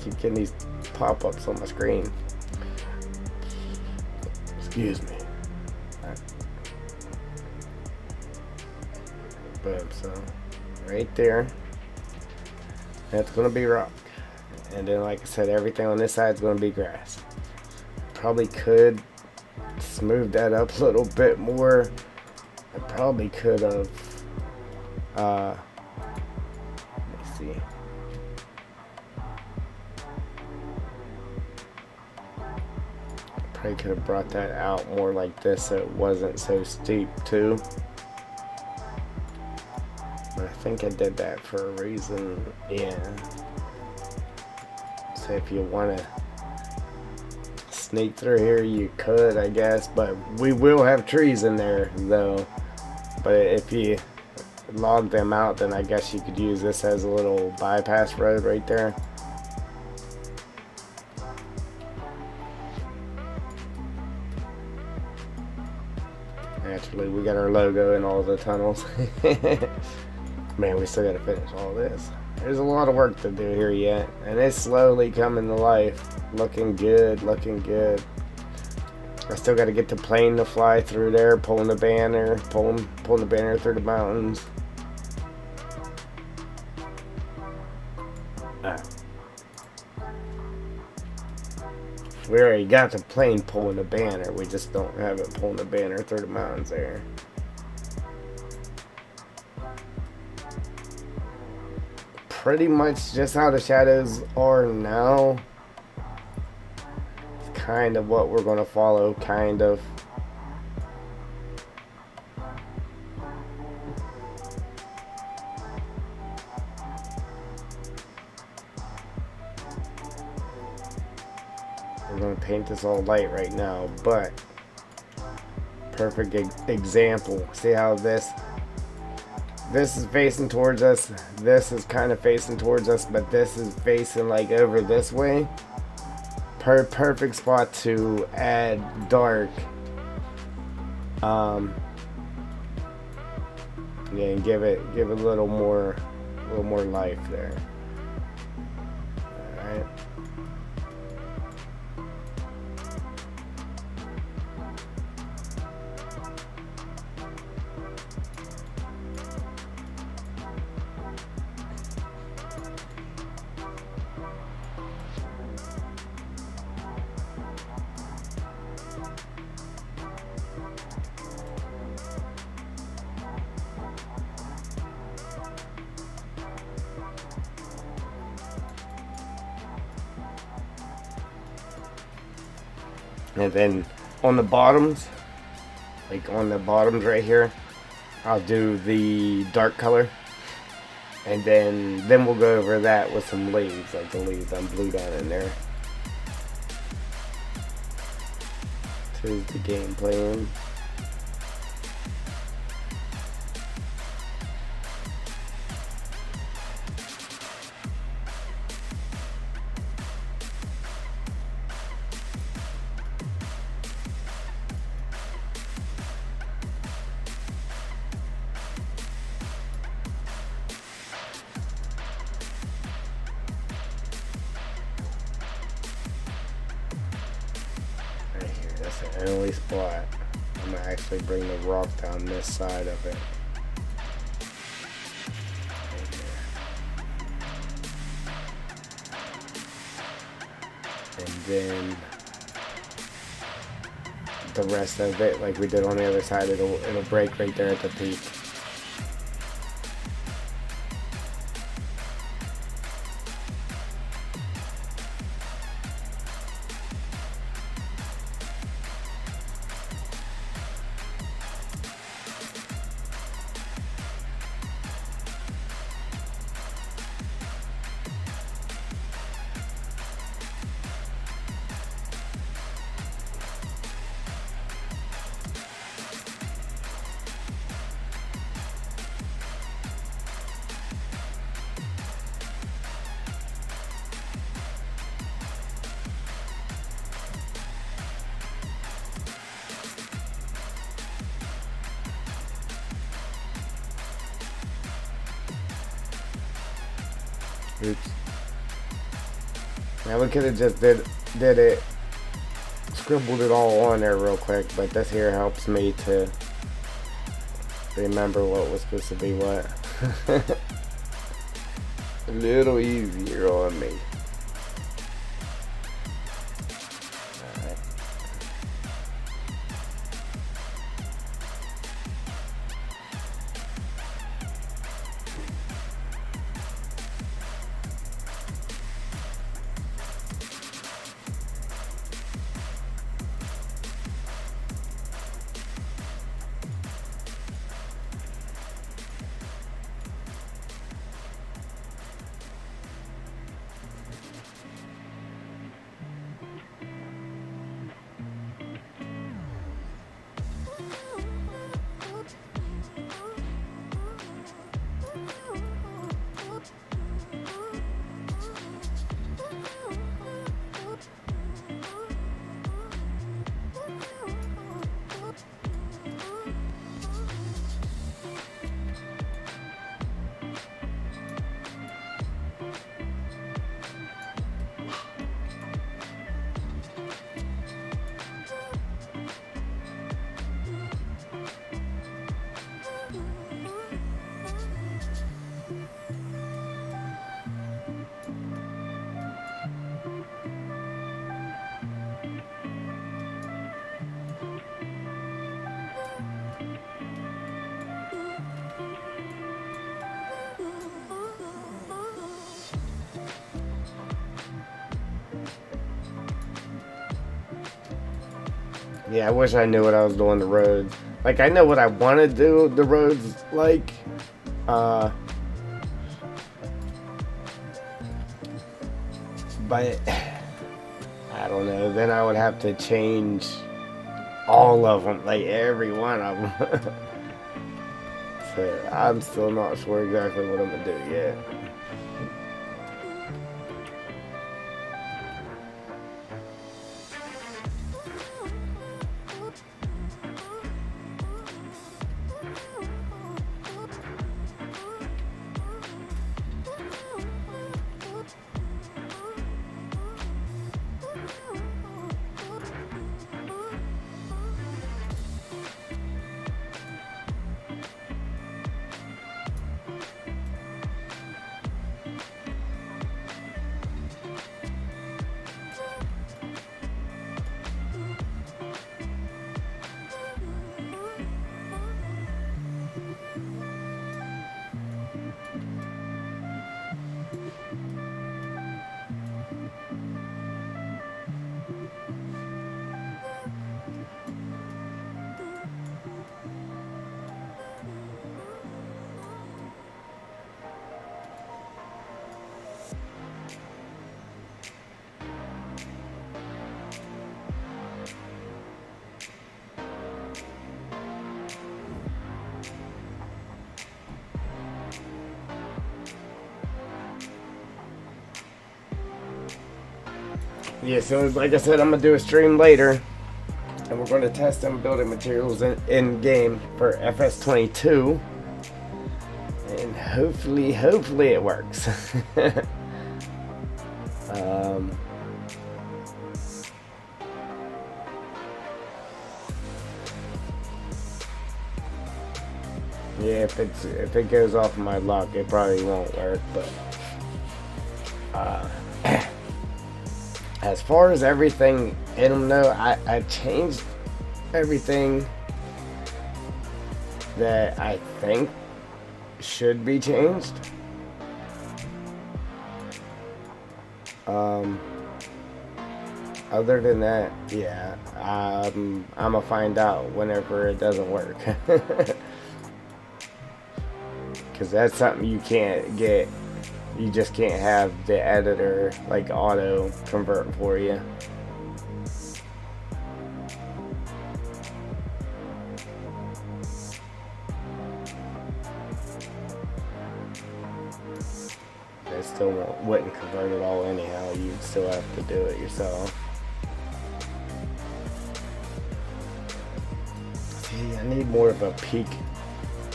Keep getting these pop-ups on my screen. Excuse me. Right. Boom, so right there. That's gonna be rock. And then like I said, everything on this side is gonna be grass. Probably could smooth that up a little bit more. I probably could have let me see. Probably could have brought that out more like this so it wasn't so steep too. But I think I did that for a reason. Yeah. So if you want to sneak through here, you could, I guess. But we will have trees in there though. But if you log them out, then I guess you could use this as a little bypass road right there. Naturally, we got our logo in all the tunnels. Man, we still got to finish all this. There's a lot of work to do here yet, and it's slowly coming to life. Looking good, looking good. I still got to get the plane to fly through there, pulling the banner, pulling the banner through the mountains. We already got the plane pulling the banner. We just don't have it pulling the banner through the mountains there. Pretty much just how the shadows are now. It's kind of what we're going to follow, kind of. We're going to paint this all light right now, but perfect example. See how this is facing towards us, this is kind of facing towards us, but this is facing like over this way. Perfect spot to add dark. Yeah, and give it a little more life there. All right. And then on the bottoms, like on the bottoms right here, I'll do the dark color. And then we'll go over that with some leaves, like the leaves I'm blue down in there. To the game plan. That's the only spot. I'm gonna actually bring the rock down this side of it. Right there. And then the rest of it like we did on the other side. It'll break right there at the peak. Oops. Now we could have just did it, scribbled it all on there real quick, but this here helps me to remember what was supposed to be what. A little easier on me. Alright. Yeah, I wish I knew what I was doing the roads. Like, I know what I want to do the roads like. But I don't know. Then I would have to change all of them, like every one of them. So I'm still not sure exactly what I'm gonna do yet. Yeah, so like I said, I'm gonna do a stream later, and we're gonna test some building materials in game for FS22, and hopefully it works. Yeah, if it goes off of my luck, it probably won't work, but as far as everything in them, though, I changed everything that I think should be changed. Other than that, yeah, I'm gonna find out whenever it doesn't work. Because that's something you can't get. You just can't have the editor like auto convert for you. It still wouldn't convert it all anyhow. You'd still have to do it yourself. See, I need more of a peak,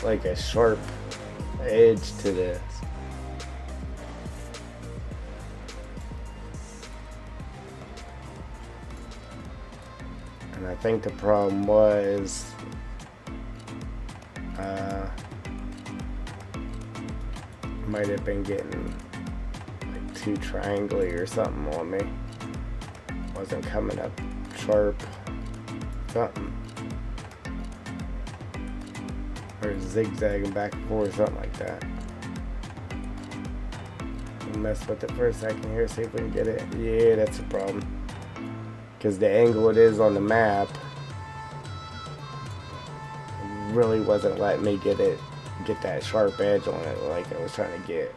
like a sharp edge to this. And I think the problem was might have been getting like too triangly or something on me. Wasn't coming up sharp. Something. Or zigzagging back and forth, something like that. We'll mess with it for a second here, see if we can get it. Yeah, that's a problem. Because the angle it is on the map really wasn't letting me get that sharp edge on it like I was trying to get.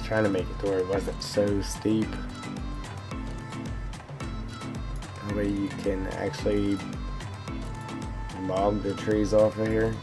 Trying to make it to where it wasn't so steep. That way you can actually log the trees off of here.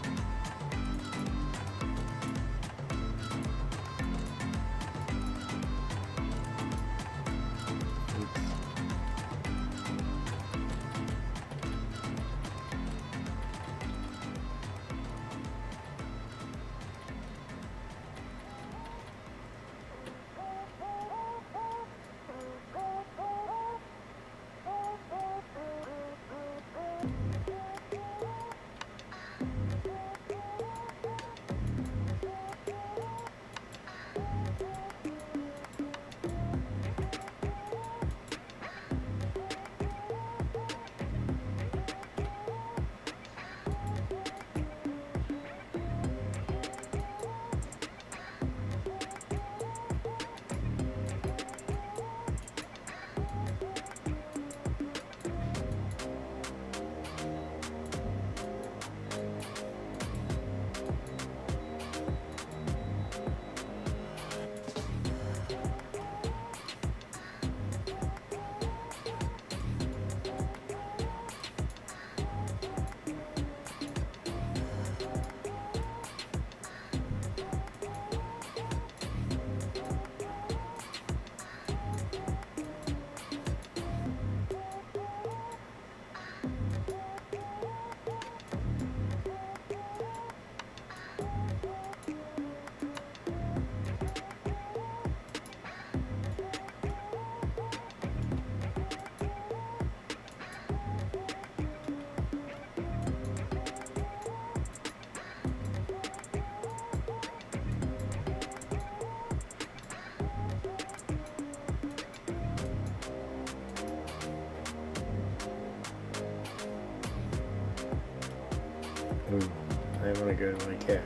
I want to go like that.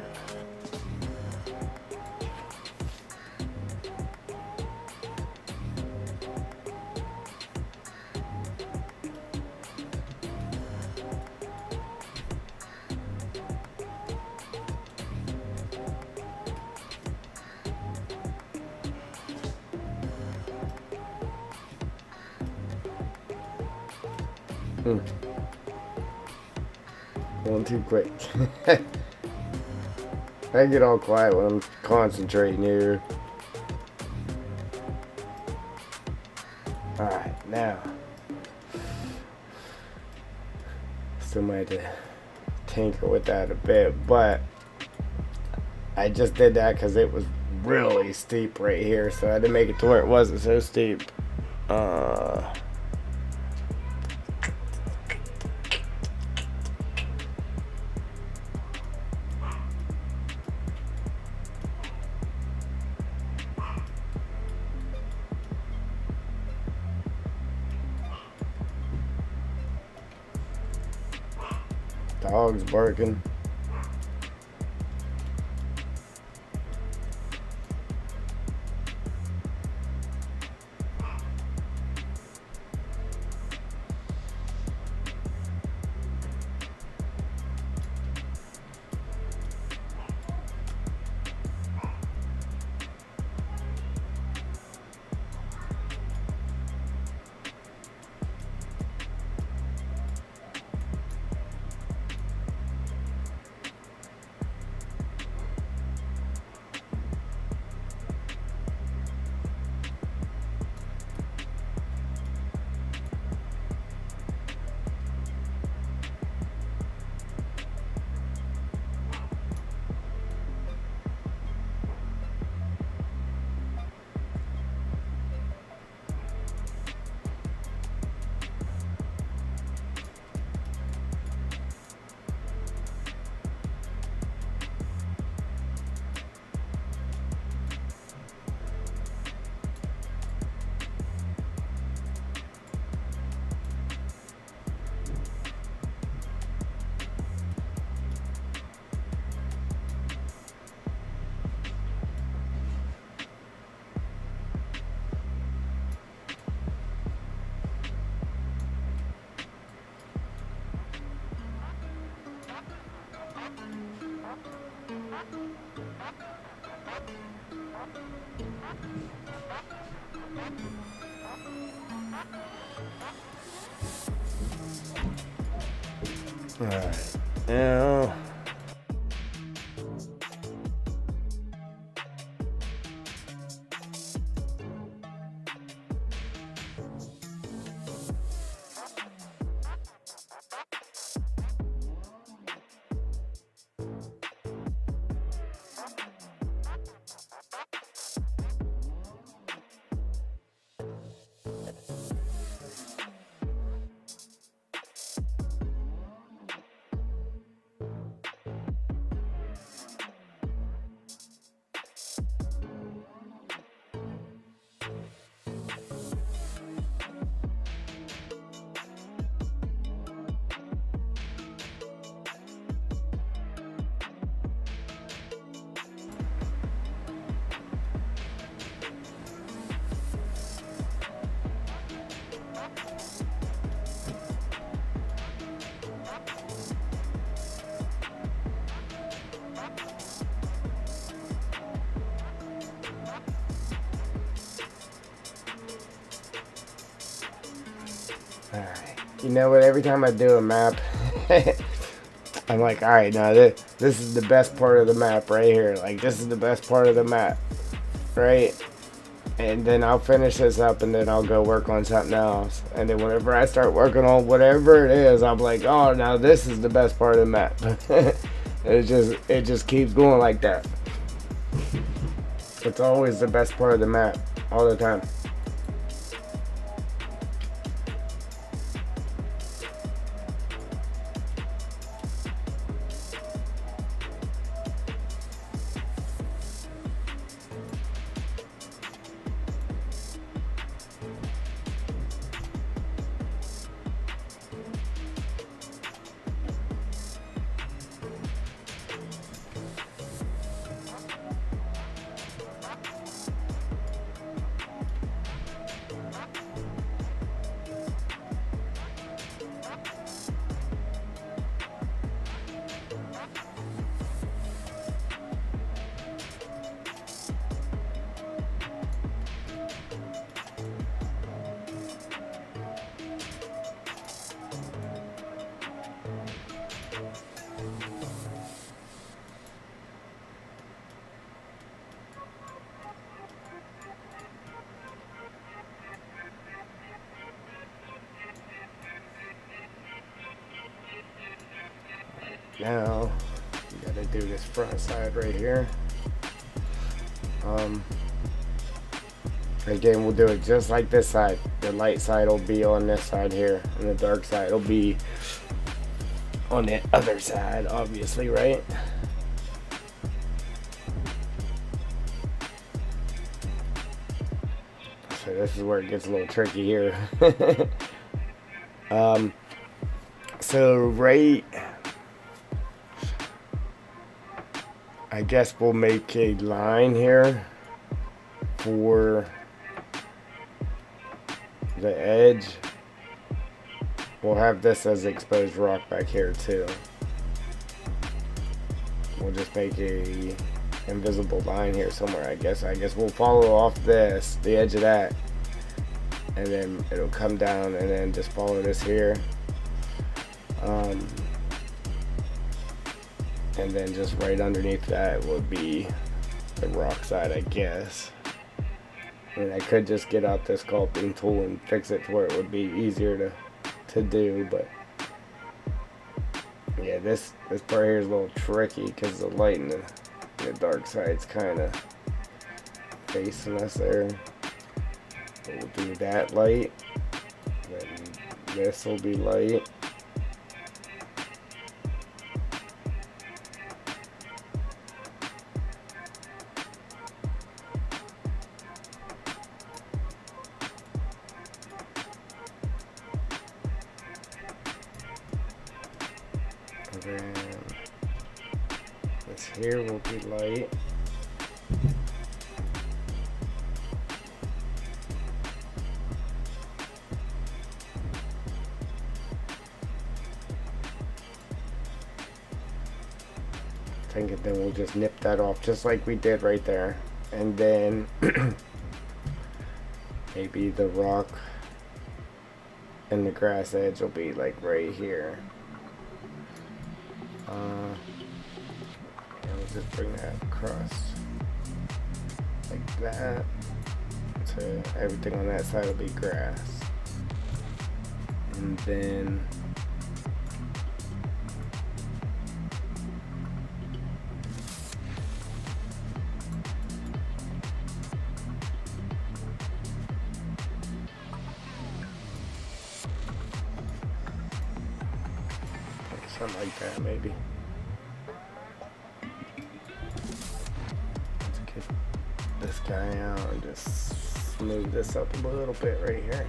Going too quick. I get all quiet when I'm concentrating here. Alright, now. Still might have to tinker with that a bit, but I just did that because it was really steep right here, so I had to make it to where it wasn't so steep. Dog's barking. Alright, now alright. You know what, every time I do a map I'm like, alright, now this is the best part of the map right here. Like, this is the best part of the map. Right? And then I'll finish this up and then I'll go work on something else. And then whenever I start working on whatever it is, I'm like, oh, now this is the best part of the map. It just keeps going like that. It's always the best part of the map. All the time. now we gotta do this front side right here. Again, we'll do it just like this side. The light side will be on this side here, and the dark side will be on the other side, obviously, right? So this is where it gets a little tricky here. So right, I guess we'll make a line here for the edge. We'll have this as exposed rock back here too. We'll just make a invisible line here somewhere. I guess we'll follow off this, the edge of that, and then it'll come down, and then just follow this here, and then just right underneath that would be the rock side, I guess. And I could just get out this sculpting tool and fix it to where it would be easier to do, but yeah, this part here is a little tricky because the light and the dark side's kind of facing us there. We'll do that light, then this will be light. And then this here will be light. And then we'll just nip that off just like we did right there, and then maybe the rock and the grass edge will be like right here. And we'll just bring that across like that, so everything on that side will be grass, and then something like that, maybe. Let's get this guy out and just smooth this up a little bit right here.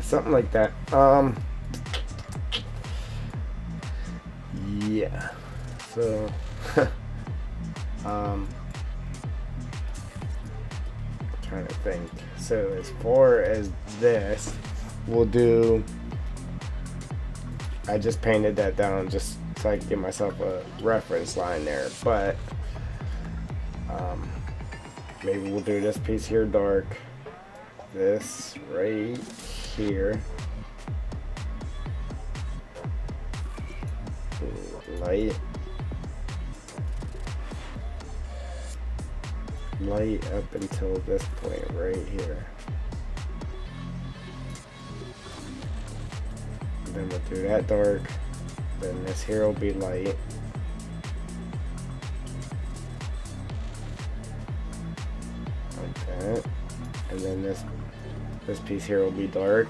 Something like that. Yeah. So, trying to think. So as far as this, we'll do. I just painted that down just so I can give myself a reference line there, but maybe we'll do this piece here dark, this right here light up until this point right here, and then we'll do that dark, then this here will be light, like that, and then this piece here will be dark.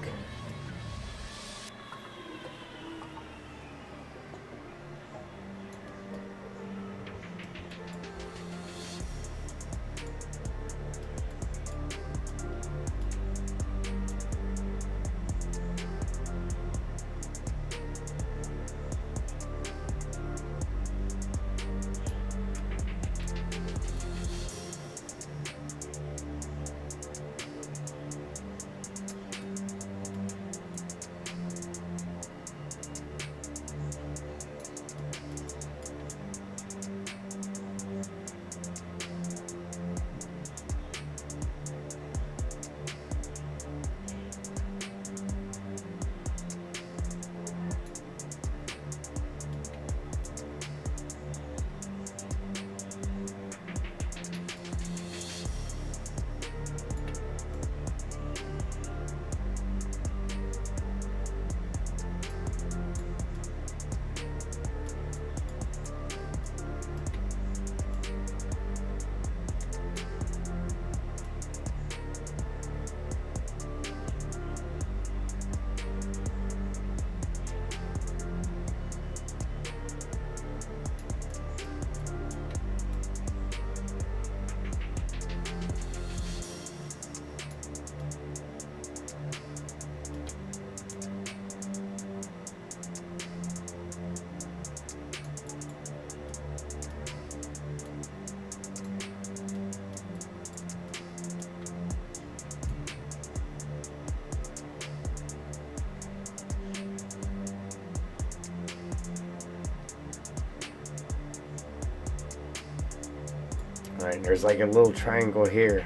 Alright, there's like a little triangle here.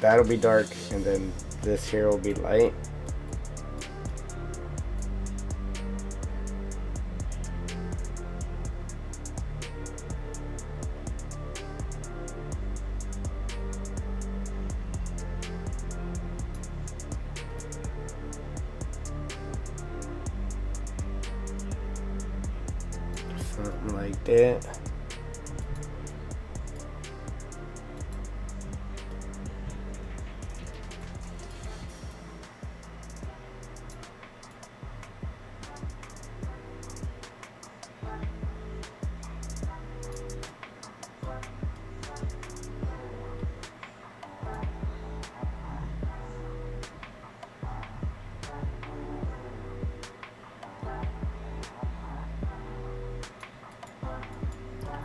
That'll be dark, and then this here will be light. Something like that.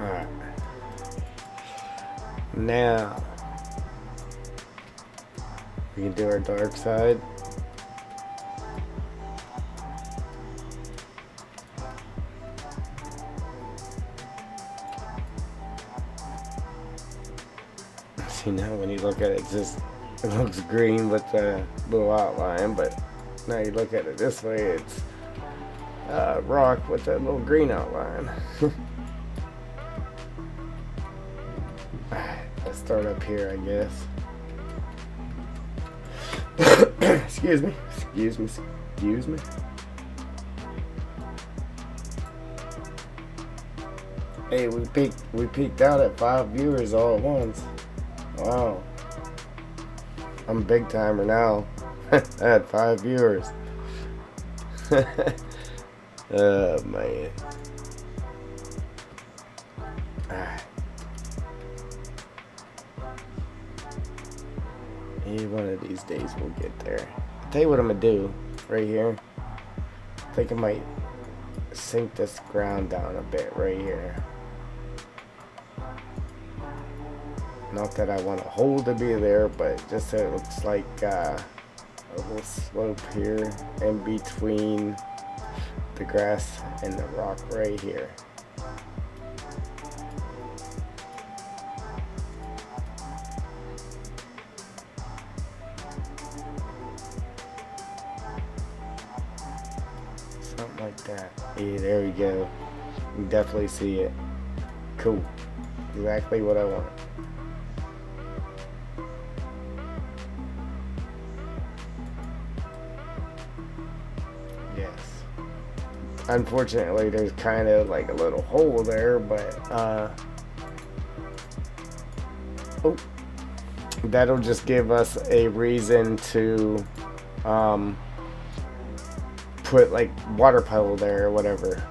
Alright. Now we can do our dark side. See, now when you look at it, it looks green with the little outline, but now you look at it this way, it's rock with that little green outline. Let's start up here, I guess. Excuse me. Hey, we peaked out at 5 viewers all at once. Wow. I'm a big timer now. I had 5 viewers. Oh man. Alright. Maybe one of these days we'll get there. I'll tell you what I'm gonna do right here. I think I might sink this ground down a bit right here. Not that I want a hole to be there, but just so it looks like a little slope here in between the grass and the rock right here. Something like that. Yeah, there we go. You can definitely see it. Cool. Exactly what I want. Yes. Unfortunately, there's kind of like a little hole there, but that'll just give us a reason to put like water puddle there or whatever,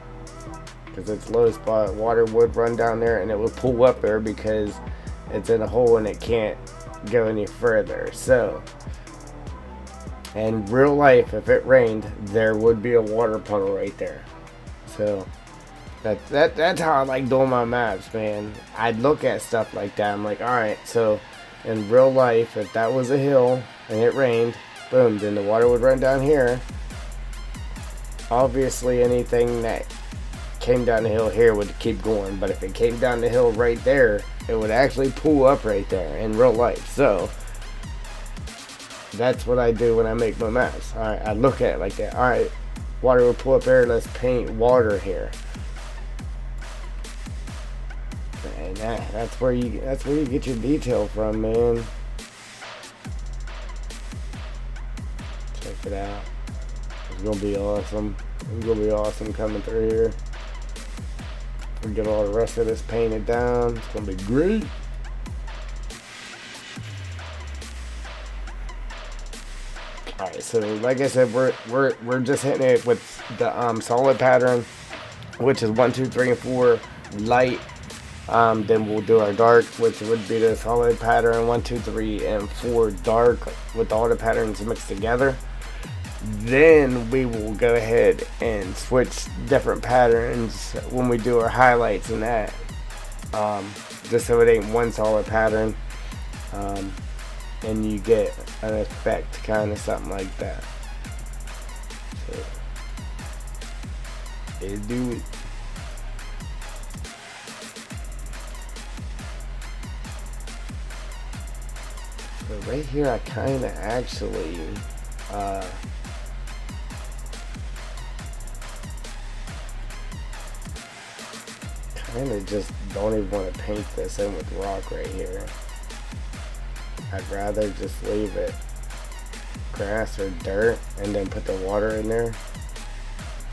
because it's low spot. Water would run down there and it would pull up there because it's in a hole and it can't go any further. So in real life, if it rained, there would be a water puddle right there. So that's how I like doing my maps, man. I'd look at stuff like that. I'm like, all right, so in real life, if that was a hill and it rained, boom, then the water would run down here. Obviously, anything that came down the hill here would keep going, but if it came down the hill right there, it would actually pull up right there in real life. So that's what I do when I make my maps. Alright, I look at it like that. Alright, water will pull up there, let's paint water here. And that's where you get your detail from, man. Check it out. It's gonna be awesome. It's gonna be awesome coming through here. We get all the rest of this painted down. It's gonna be great. Alright, so like I said, we're just hitting it with the solid pattern, which is 1, 2, 3, and 4 light. Then we'll do our dark, which would be the solid pattern 1, 2, 3, and 4 dark with all the patterns mixed together. Then we will go ahead and switch different patterns when we do our highlights and that, just so it ain't one solid pattern, and you get an effect, kind of something like that. So, let's do it. right here I kind of actually kind of just don't even want to paint this in with rock right here. I'd rather just leave it grass or dirt and then put the water in there.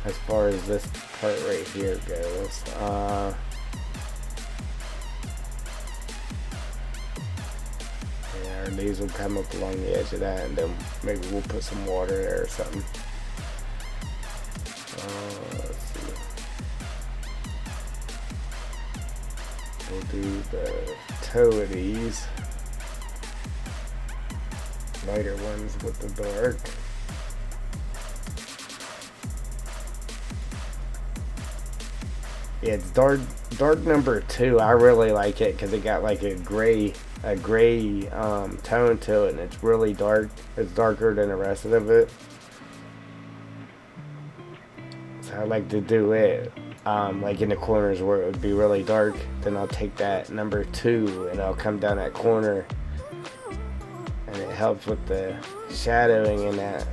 As far as this part right here goes, yeah, these will come up along the edge of that, and then maybe we'll put some water there or something. Let's see. We'll do the toe of these lighter ones with the dark. Yeah, it's dark number 2. I really like it because it got like a gray tone to it, and it's really dark. It's darker than the rest of it. So I like to do it like in the corners where it would be really dark. Then I'll take that number 2 and I'll come down that corner, and it helps with the shadowing in that.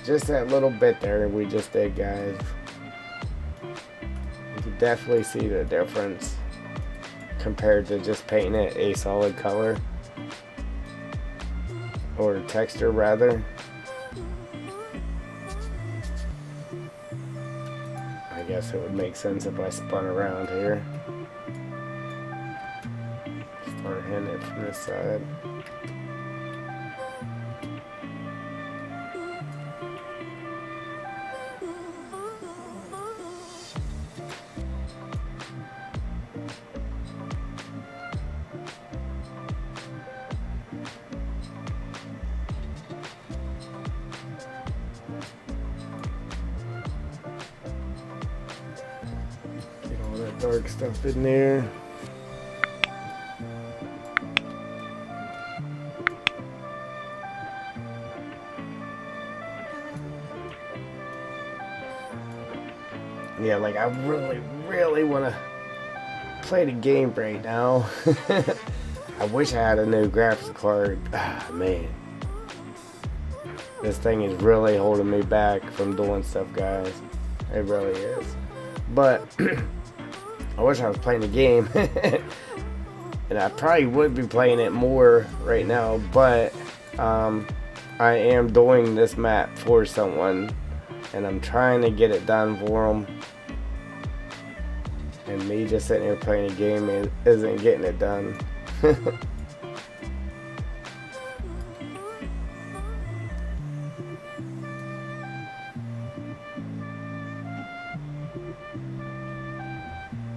Just that little bit there we just did, guys. You can definitely see the difference compared to just painting it a solid color or texture rather. I guess it would make sense if I spun around here. Start hitting it from this side. Dark stuff in there. Yeah, like I really want to play the game right now. I wish I had a new graphics card. Ah, man. This thing is really holding me back from doing stuff, guys. It really is. But I wish I was playing the game. And I probably would be playing it more right now, but I am doing this map for someone, and I'm trying to get it done for them. And me just sitting here playing a game isn't getting it done.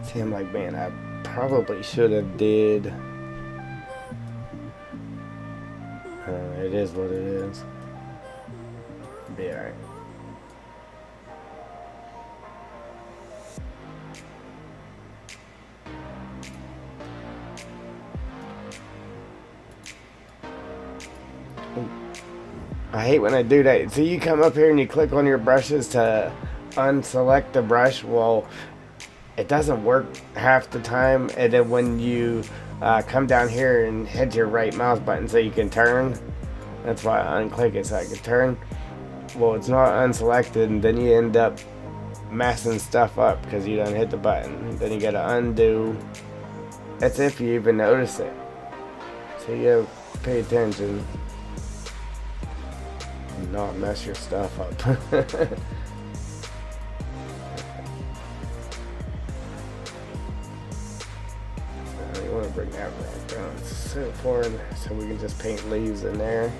See, I'm like, man, I probably should have did. It is what it is. Be alright. I hate when I do that. So you come up here and you click on your brushes to unselect the brush. Well, it doesn't work half the time. And then when you come down here and hit your right mouse button so you can turn, that's why I unclick it so I can turn. Well, it's not unselected, and then you end up messing stuff up because you don't hit the button. Then you gotta undo. That's if you even notice it. So you gotta pay attention. Not mess your stuff up. You want to bring that right down so far, so we can just paint leaves in there.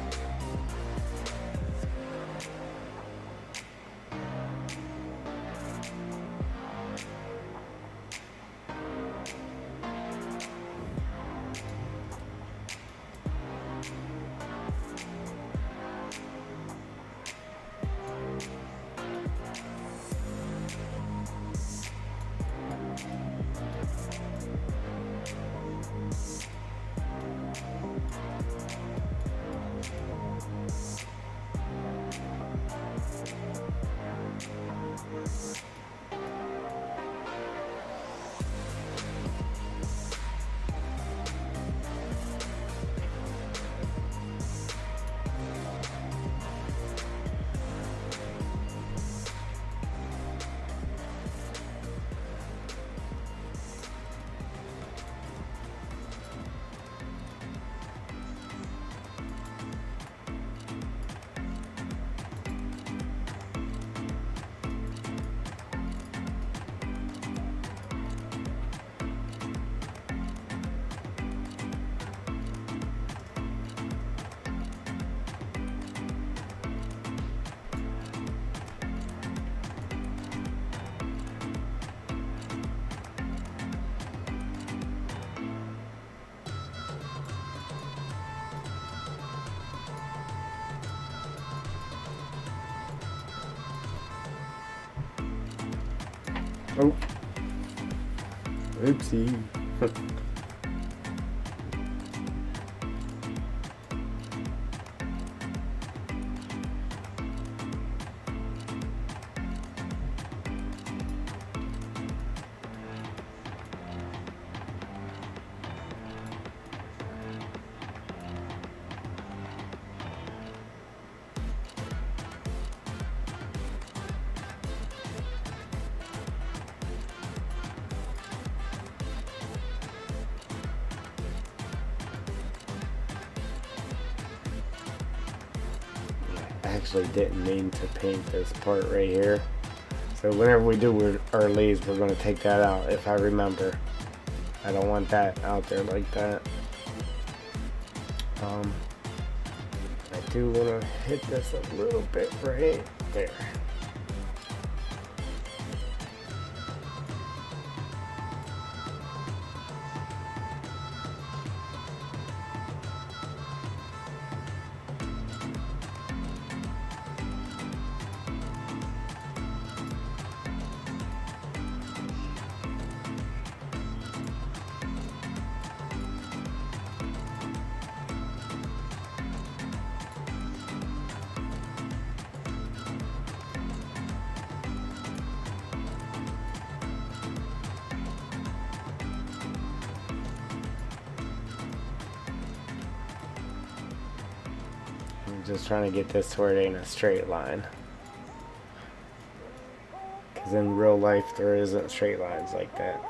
Oh. Oopsie. Actually didn't mean to paint this part right here. So whenever we do our leaves, we're going to take that out if I remember. I don't want that out there like that. I do want to hit this a little bit right there. I'm just trying to get this to where it ain't a straight line. Because in real life, there isn't straight lines like that.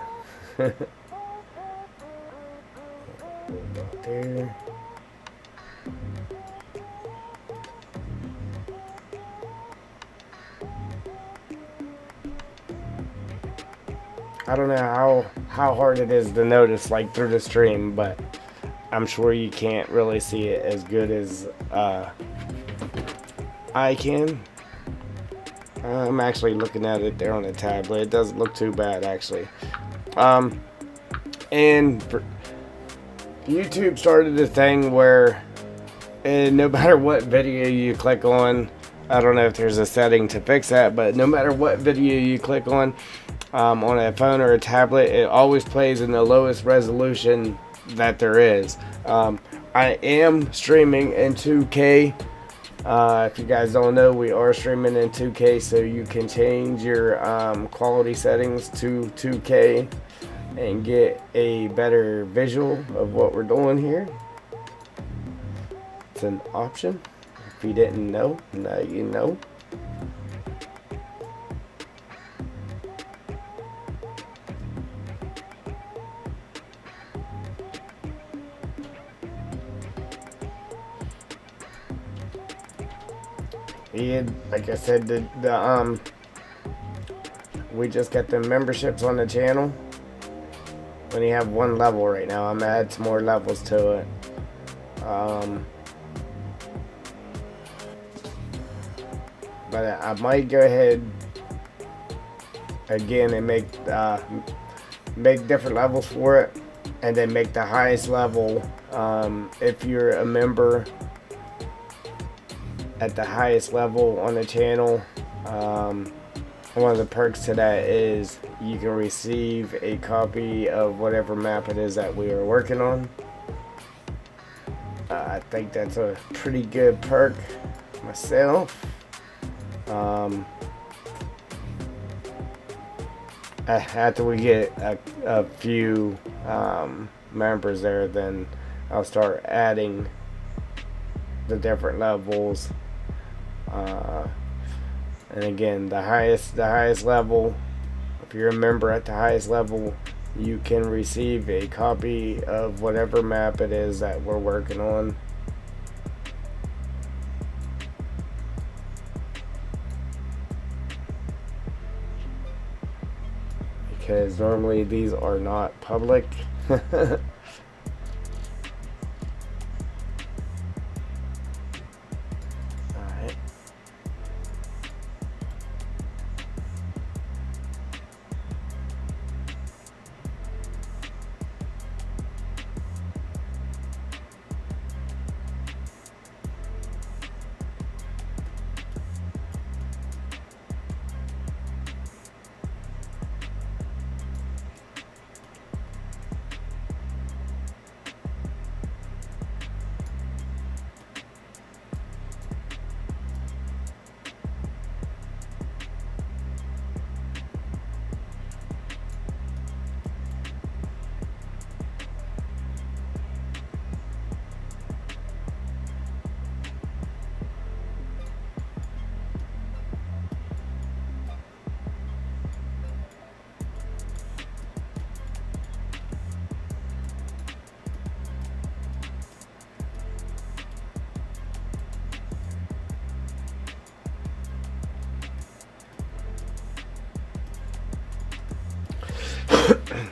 About there. I don't know how hard it is to notice like through the stream, but I'm sure you can't really see it as good as I can. I'm actually looking at it there on the tablet. It doesn't look too bad actually. And YouTube started a thing where no matter what video you click on, I don't know if there's a setting to fix that, but no matter what video you click on a phone or a tablet, it always plays in the lowest resolution that there is. I am streaming in 2K. If you guys don't know, we are streaming in 2K, so you can change your quality settings to 2K and get a better visual of what we're doing here. It's an option. If you didn't know, now you know. And like I said, we just got the memberships on the channel. We only have one level right now. I'm gonna add some more levels to it. But I might go ahead again and make different levels for it, and then make the highest level if you're a member at the highest level on the channel. One of the perks to that is you can receive a copy of whatever map it is that we are working on. I think that's a pretty good perk myself. After we get a few members there, then I'll start adding the different levels. And again, the highest level, if you're a member at the highest level, you can receive a copy of whatever map it is that we're working on. Because normally these are not public.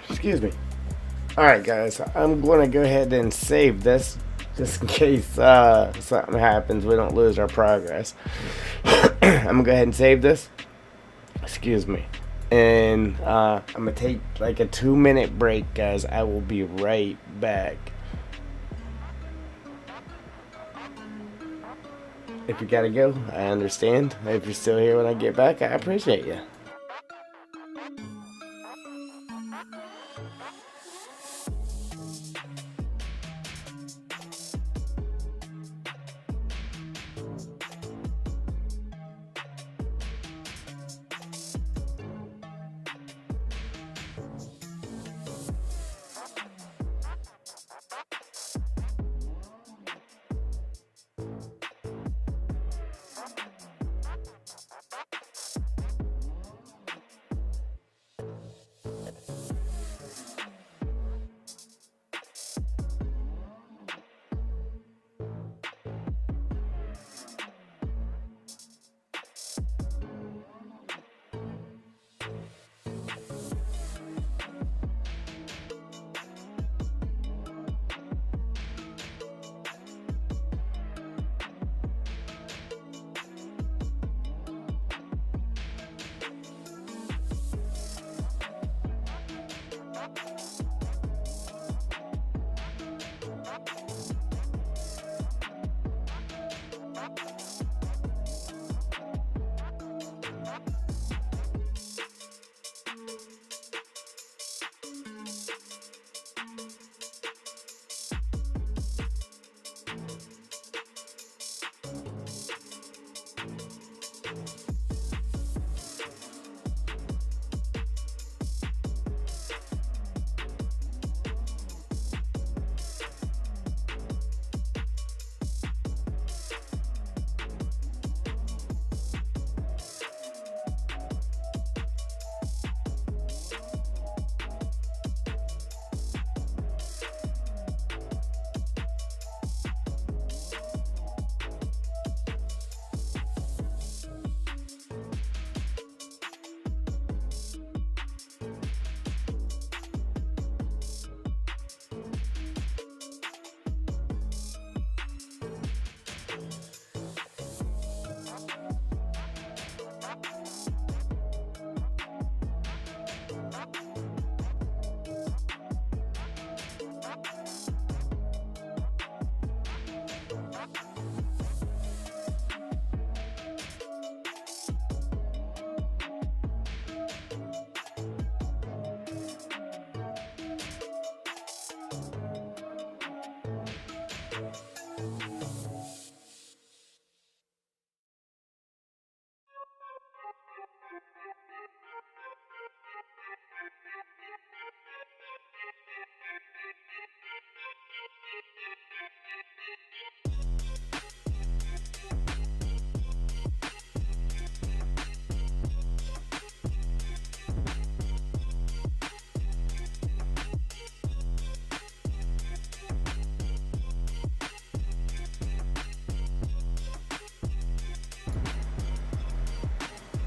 Excuse me. Alright guys, I'm going to go ahead and save this just in case something happens, we don't lose our progress. I'm going to go ahead and save this. Excuse me. And I'm going to take like a 2-minute break, guys. I will be right back. If you gotta go, I understand. If you're still here when I get back, I appreciate you.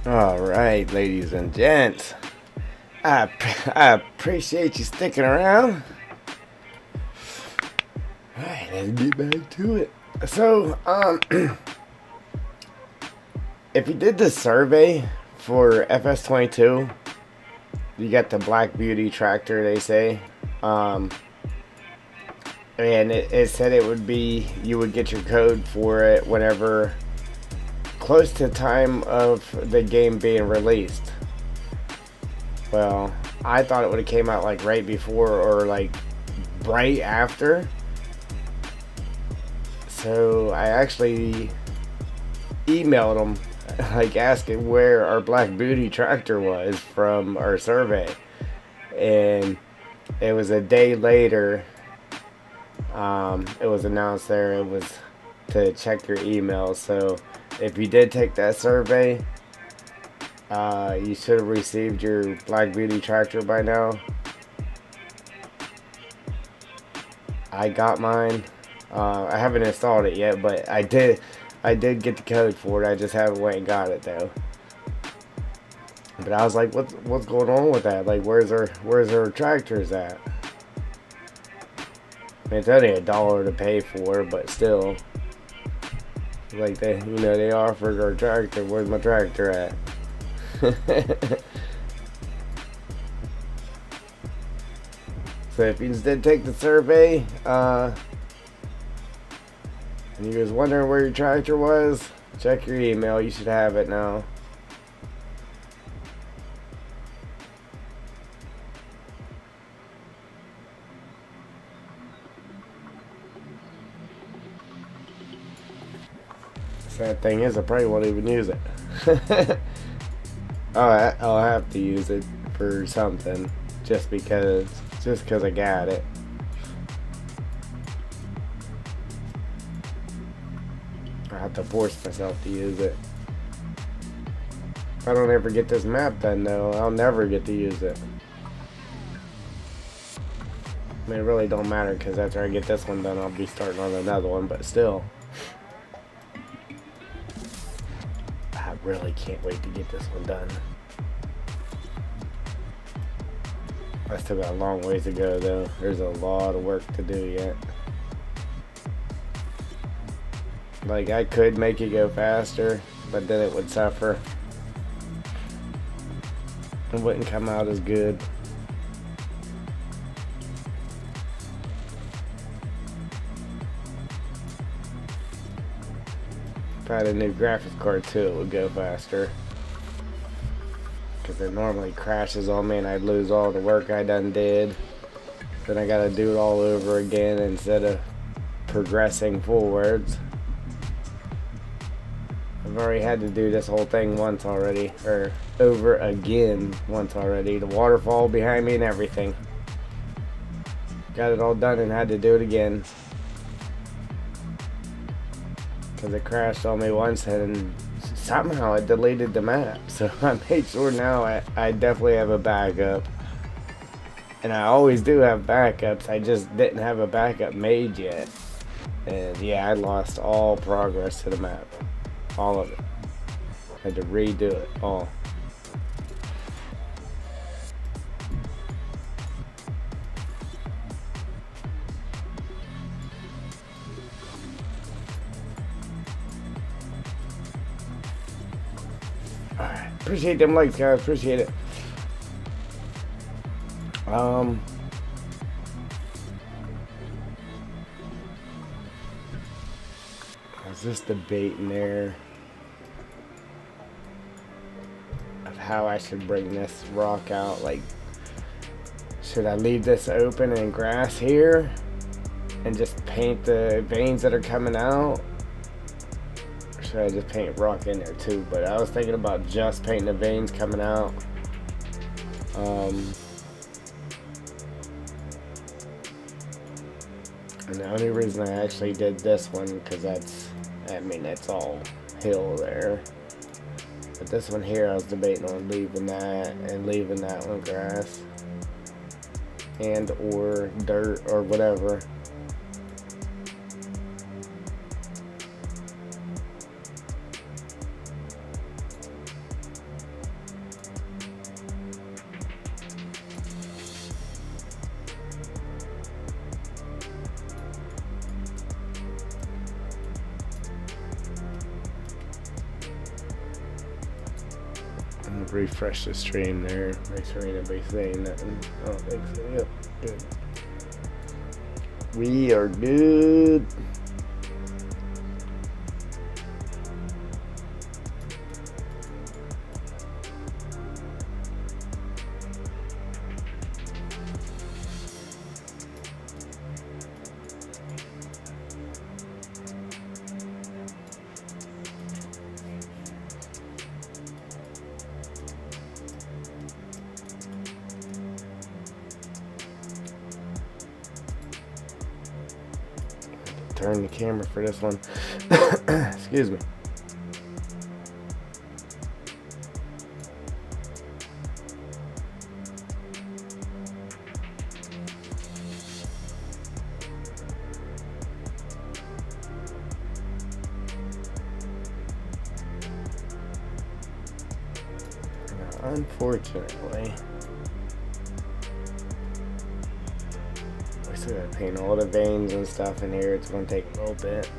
Alright, ladies and gents. I appreciate you sticking around. Alright, let's get back to it. So, if you did the survey for FS22, you got the Black Beauty tractor, they say. And it said it would be, you would get your code for it whenever close to the time of the game being released. Well, I thought it would have came out like right before or like right after. So I actually emailed them like asking where our Black Beauty tractor was from our survey. And it was a day later. It was announced there it was to check your email. So if you did take that survey, you should have received your Black Beauty tractor by now. I got mine. I haven't installed it yet, but I did get the code for it. I just haven't went and got it though. But I was like, what's going on with that? Like, where's our tractors at? I mean, it's only $1 to pay for, but still, like they offered our tractor. Where's my tractor at? So if you did take the survey, and you was wondering where your tractor was, check your email. You should have it now. Sad thing is, I probably won't even use it. I'll have to use it for something, just because I got it. I have to force myself to use it. If I don't ever get this map done, though, I'll never get to use it. I mean, it really don't matter, because after I get this one done, I'll be starting on another one, but still. I really can't wait to get this one done. I still got a long ways to go, though. There's a lot of work to do yet. Like, I could make it go faster, but then it would suffer. It wouldn't come out as good. If I had a new graphics card too, it would go faster. Because it normally crashes on me and I'd lose all the work I done did. Then I gotta do it all over again instead of progressing forwards. I've already had to do this whole thing once already, or over again once already. The waterfall behind me and everything. Got it all done and had to do it again. Because it crashed on me once and somehow it deleted the map. So I made sure now I definitely have a backup. And I always do have backups. I just didn't have a backup made yet. And yeah, I lost all progress to the map. All of it. Had to redo it all. Alright. Appreciate them likes, guys. Appreciate it. I was just debating there of how I should bring this rock out. Like, should I leave this open and grass here and just paint the veins that are coming out? Or should I just paint rock in there too? But I was thinking about just painting the veins coming out. And the only reason I actually did this one, because that's all hill there. But this one here, I was debating on leaving that and leaving that one grass. And or dirt or whatever. Refresh the stream there. Make sure anybody's saying nothing. I don't think so. Yep, good. We are good. Turn the camera for this one. Excuse me. Unfortunately. We still gotta paint all the veins and stuff in here. It's gonna take a little bit.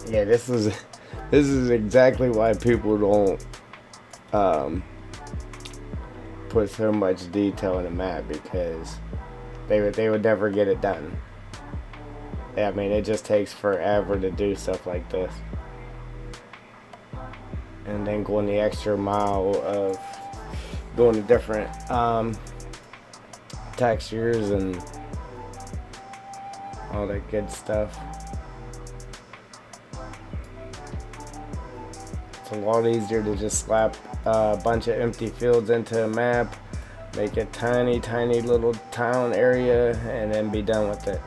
Yeah, this is exactly why people don't put so much detail in a map, because they would never get it done. I mean, it just takes forever to do stuff like this, and then going the extra mile of going to different textures and all that good stuff. It's a lot easier to just slap a bunch of empty fields into a map, make a tiny little town area, and then be done with it.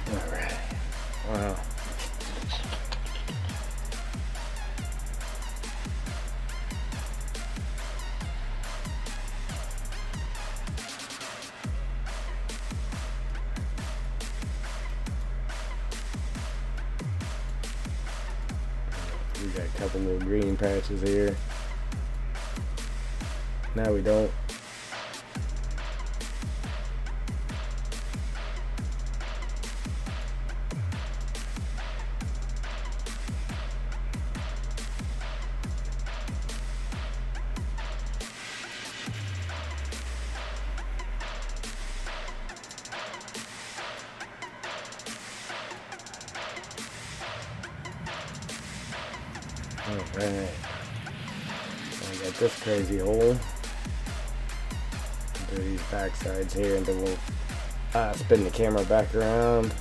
Alright. Wow. We got a couple more green patches here. No, we don't. Alright. I got this crazy hole. Do these back sides here, and then we'll spin the camera back around.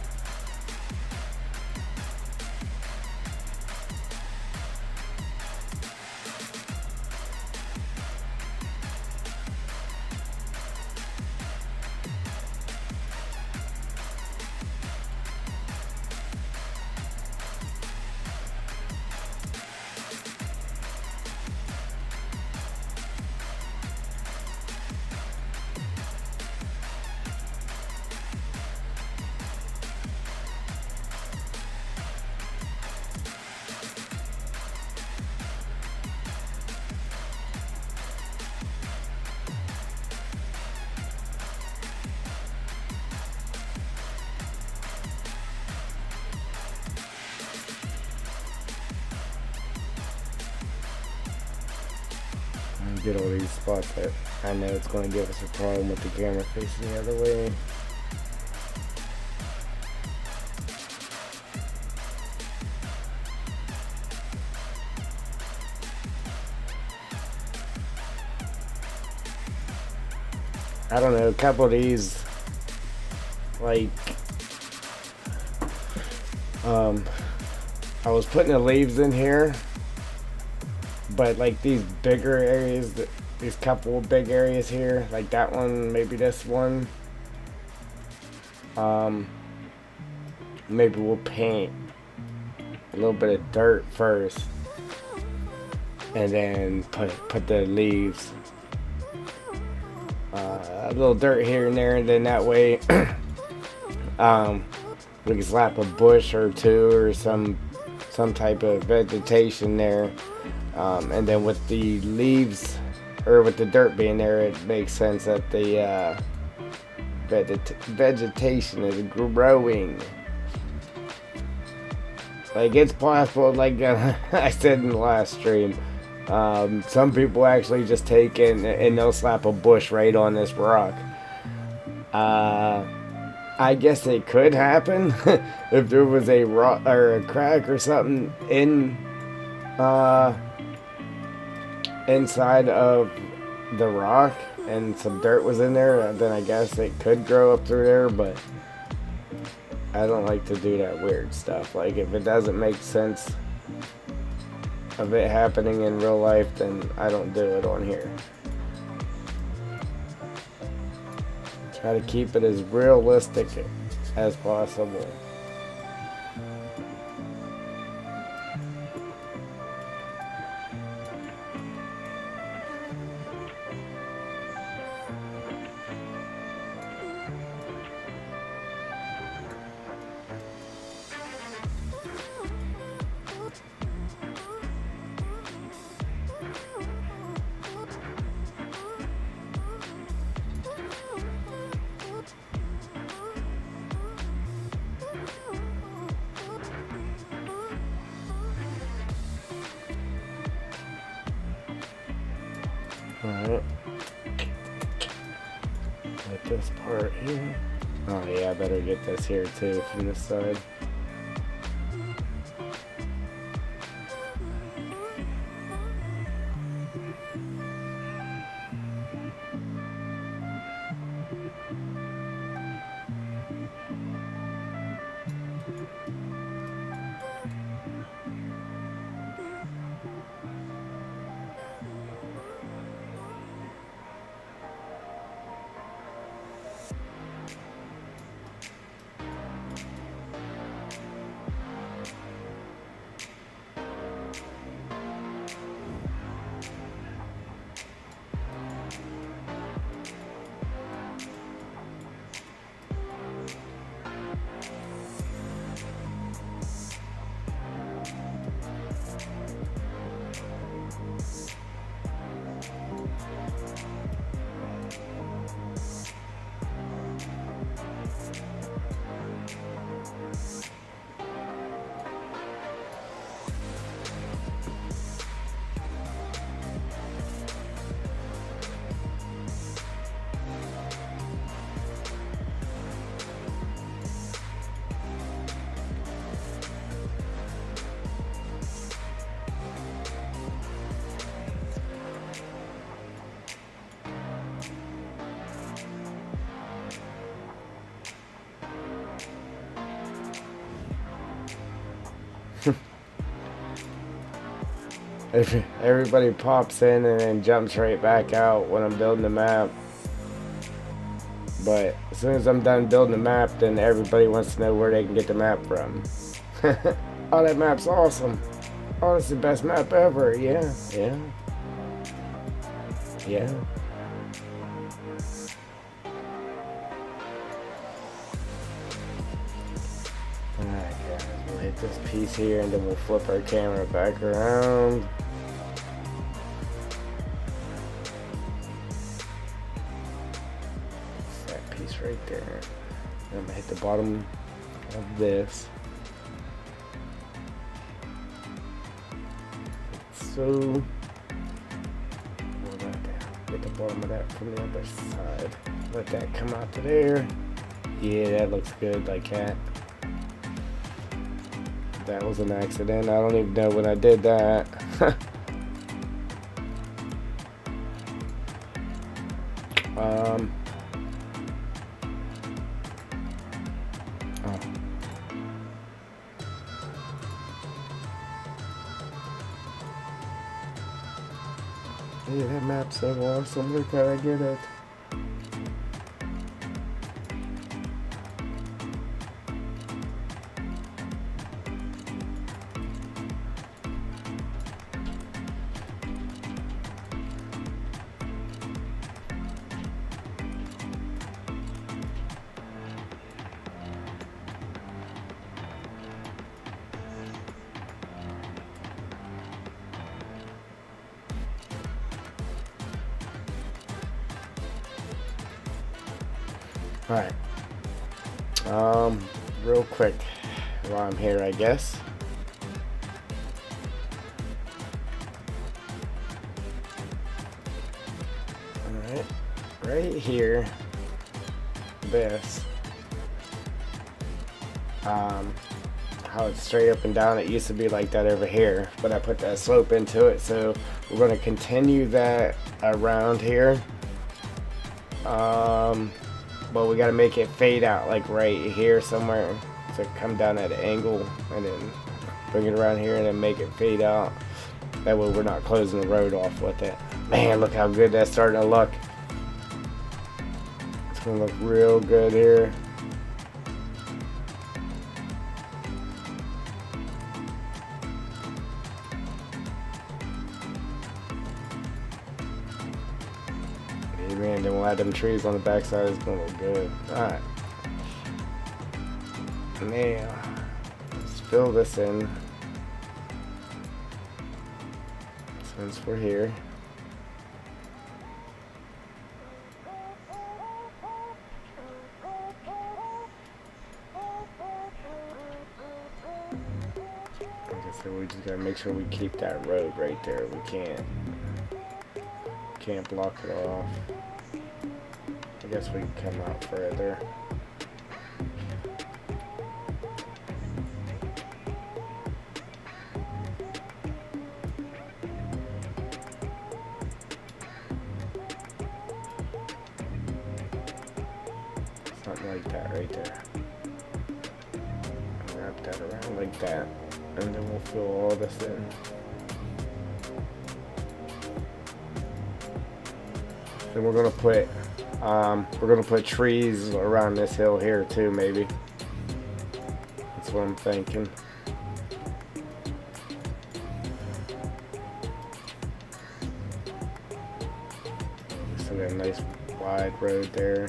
get all these spots that I know it's going to give us a problem with the camera facing the other way. I don't know, a couple of these, like, I was putting the leaves in here, but like these bigger areas, these couple of big areas here, like that one, maybe this one, maybe we'll paint a little bit of dirt first, and then put the leaves, a little dirt here and there, and then that way we can slap a bush or two or some type of vegetation there, and then with the leaves or with the dirt being there, it makes sense that the vegetation is growing. Like, it's possible, like I said in the last stream, some people actually just take and they'll slap a bush right on this rock. I guess it could happen if there was a rock or a crack or something inside of the rock and some dirt was in there, then I guess it could grow up through there, but I don't like to do that weird stuff. Like, if it doesn't make sense of it happening in real life, then I don't do it on here. Try to keep it as realistic as possible. Alright. Like this part here. Oh yeah, I better get this here too from this side. If everybody pops in and then jumps right back out when I'm building the map. But as soon as I'm done building the map, then everybody wants to know where they can get the map from. Oh, that map's awesome. Oh, it's the best map ever. Yeah, yeah. Yeah. Alright guys, we'll hit this piece here and then we'll flip our camera back around. That piece right there. And I'm gonna hit the bottom of this. So, pull that get the bottom of that from the other side. Let that come out to there. Yeah, that looks good like that. That was an accident. I don't even know when I did that. Oh. Yeah, that map's so awesome. Look how I get it. Alright. Real quick while I'm here, I guess. Alright. Right here. This. How it's straight up and down. It used to be like that over here, but I put that slope into it, so we're going to continue that around here. But we got to make it fade out like right here somewhere, so come down at an angle and then bring it around here and then make it fade out. That way we're not closing the road off with it. Man, look how good that's starting to look. It's going to look real good here. Man, then we'll add them trees on the backside. It's gonna look good. Alright. Now, let's fill this in. Since we're here. Like I said, we just gotta make sure we keep that road right there. We can't block it off. I guess we can come out further. Something like that right there. Wrap that around like that, and then we'll fill all this in. Then we're gonna put trees around this hill here too, maybe. That's what I'm thinking. So we got a nice wide road there.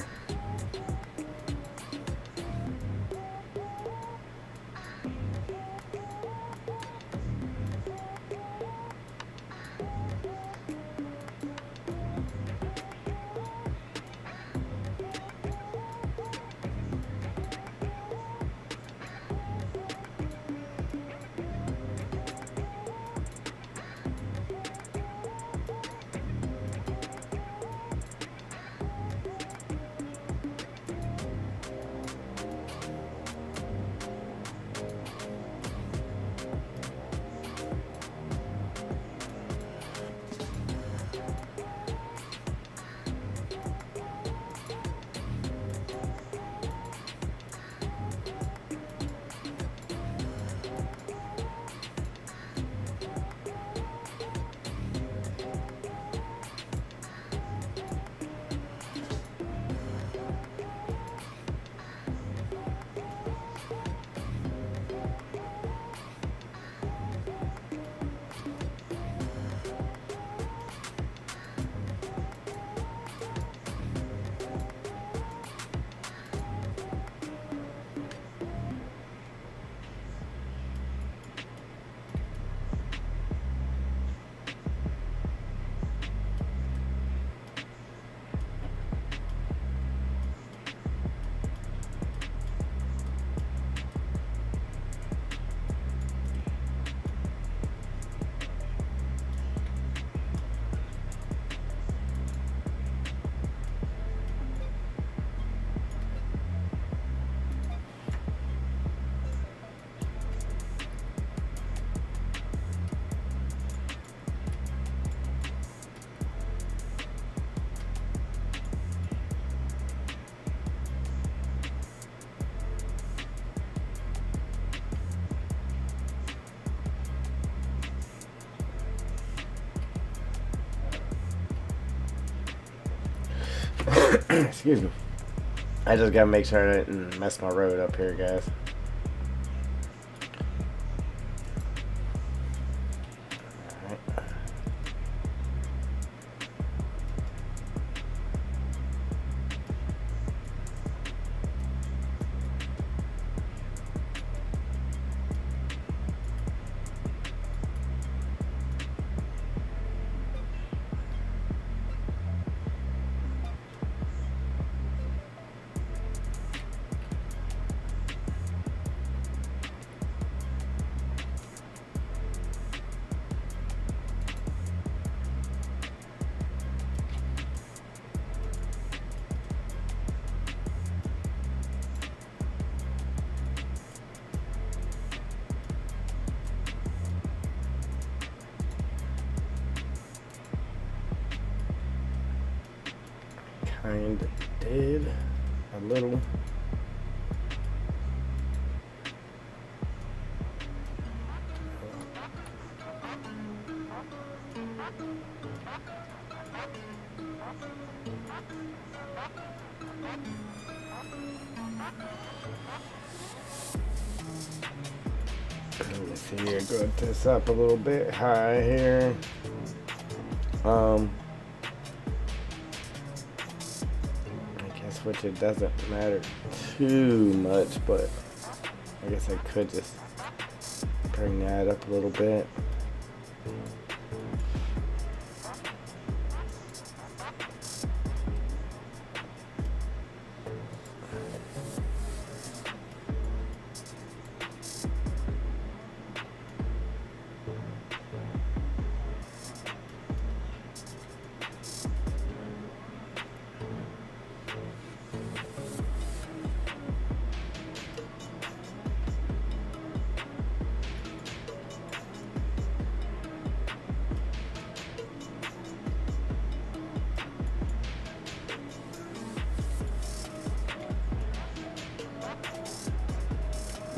Excuse me. I just gotta make sure I didn't mess my road up here, guys. Kinda did a little. Let me see here, go this up a little bit high here. I guess which it doesn't matter too much, but I guess I could just bring that up a little bit.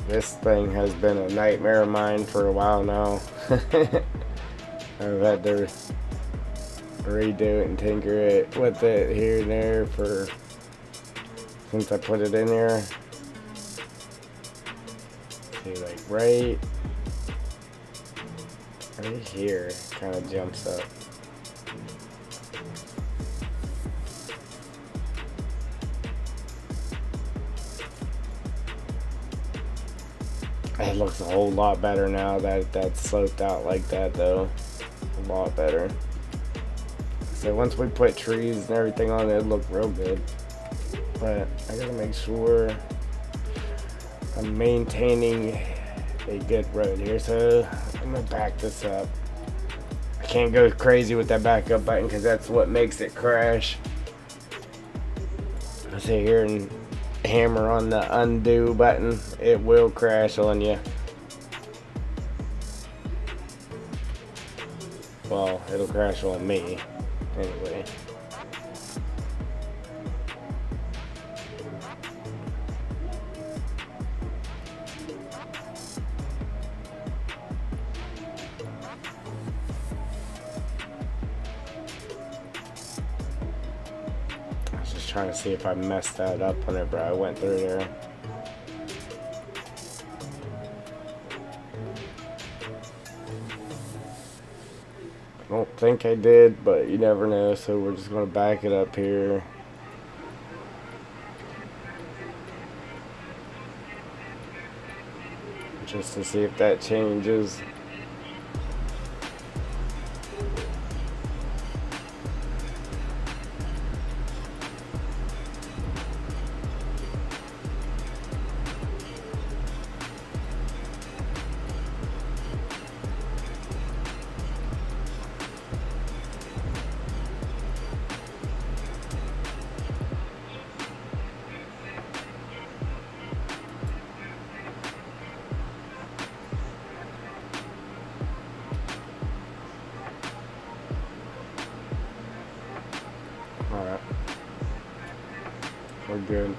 This thing has been a nightmare of mine for a while now. I've had to redo it and tinker it with it here and there since I put it in there. See, like right here kind of jumps up. It looks a whole lot better now that that's sloped out like that, though. A lot better. So once we put trees and everything on it, it'll look real good. But I gotta make sure I'm maintaining a good road here. So I'm gonna back this up. I can't go crazy with that backup button because that's what makes it crash. I sit here and hammer on the undo button, it will crash on you. Well, it'll crash on me anyway. Trying to see if I messed that up whenever I went through there. I don't think I did, but you never know, so we're just going to back it up here. Just to see if that changes. Alright. We're good.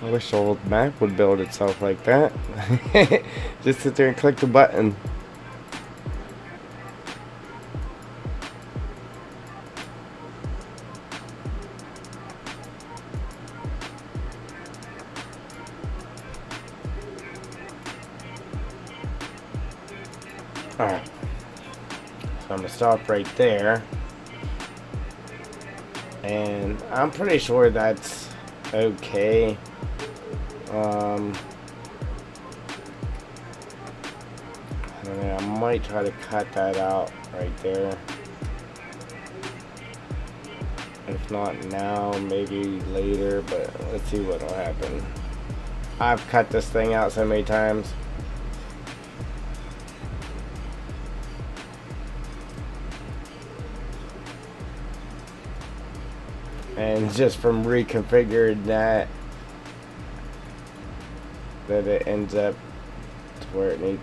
I wish the old map would build itself like that. Just sit there and click the button. Alright. So I'm going to stop right there. And I'm pretty sure that's okay. I don't know, I might try to cut that out right there. If not now, maybe later, but let's see what'll happen. I've cut this thing out so many times. And just from reconfiguring that it ends up to where it needs.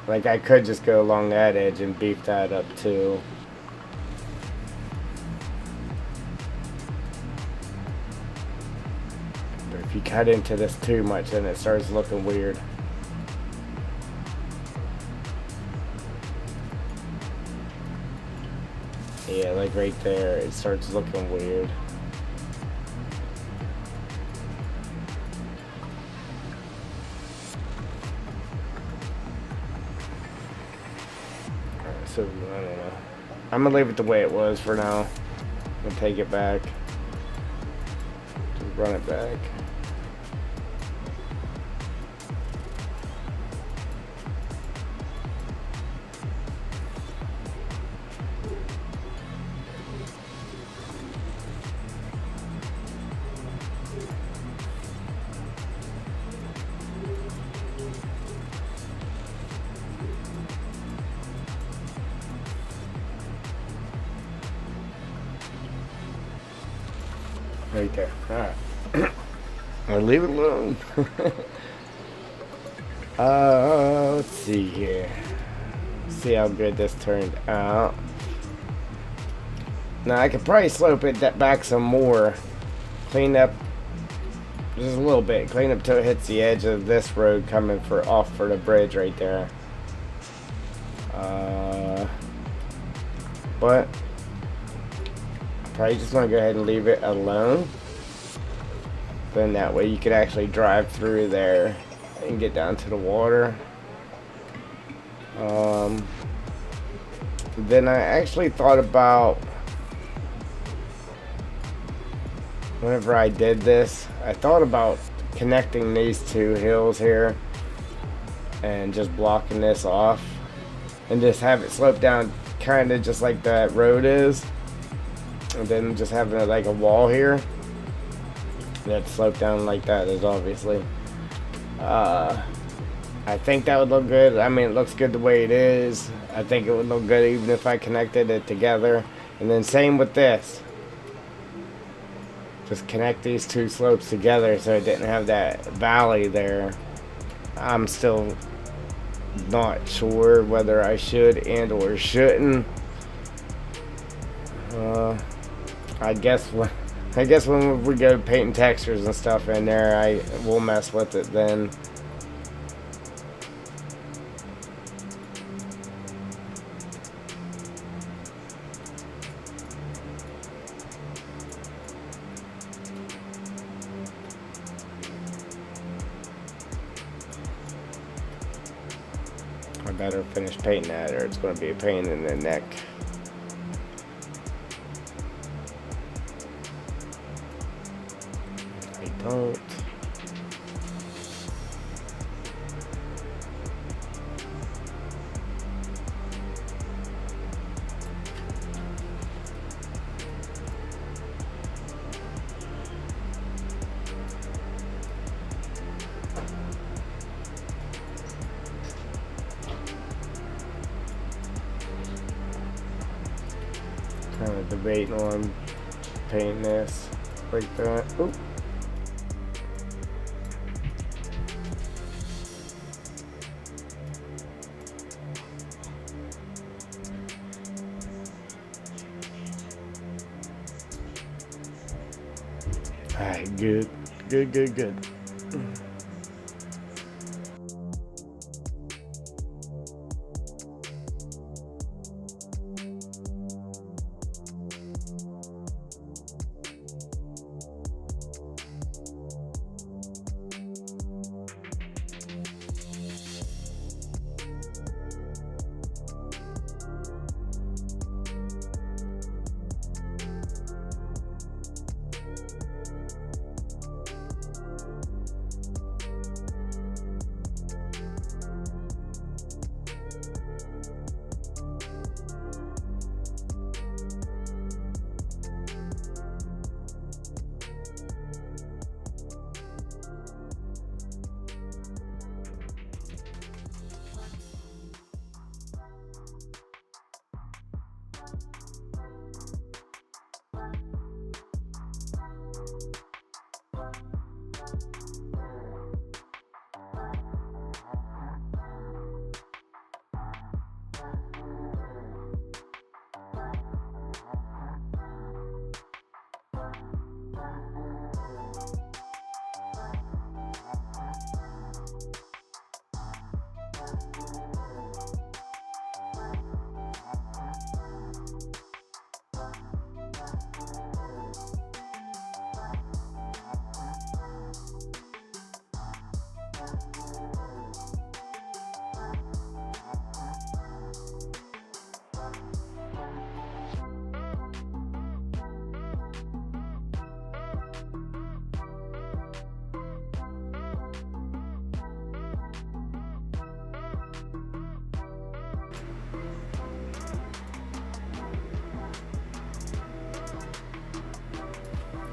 Like, I could just go along that edge and beef that up too. But if you cut into this too much, then it starts looking weird. Yeah, like right there, it starts looking weird. So, I don't know. I'm gonna leave it the way it was for now. I'm gonna take it back. Just run it back. Right there. Alright. I'll leave it alone. Let's see here. See how good this turned out. Now I could probably slope it back some more. Clean up just a little bit. Clean up till it hits the edge of this road coming off for the bridge right there. But probably just want to go ahead and leave it alone. Then that way you could actually drive through there and get down to the water. Then I actually thought about, whenever I did this, I thought about connecting these two hills here and just blocking this off and just have it slope down kind of just like that road is. And then just having like a wall here that slope down like that is obviously. I think that would look good. I mean, it looks good the way it is. I think it would look good even if I connected it together. And then same with this. Just connect these two slopes together so it didn't have that valley there. I'm still not sure whether I should and or shouldn't. I guess when we go painting textures and stuff in there, I will mess with it then. I better finish painting that or it's going to be a pain in the neck. Don't. Kind of debating on painting this like that. Oop. Alright, good. Good, good, good.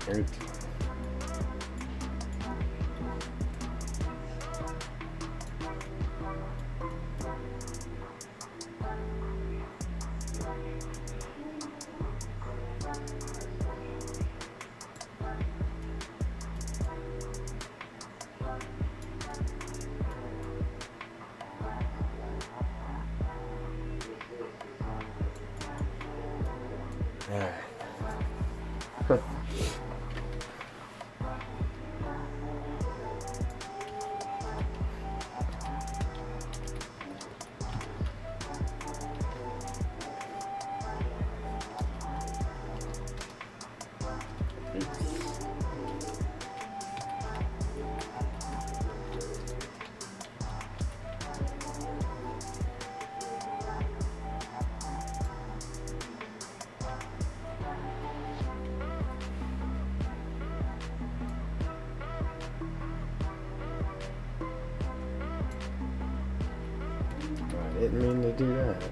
Right. I didn't mean to do that.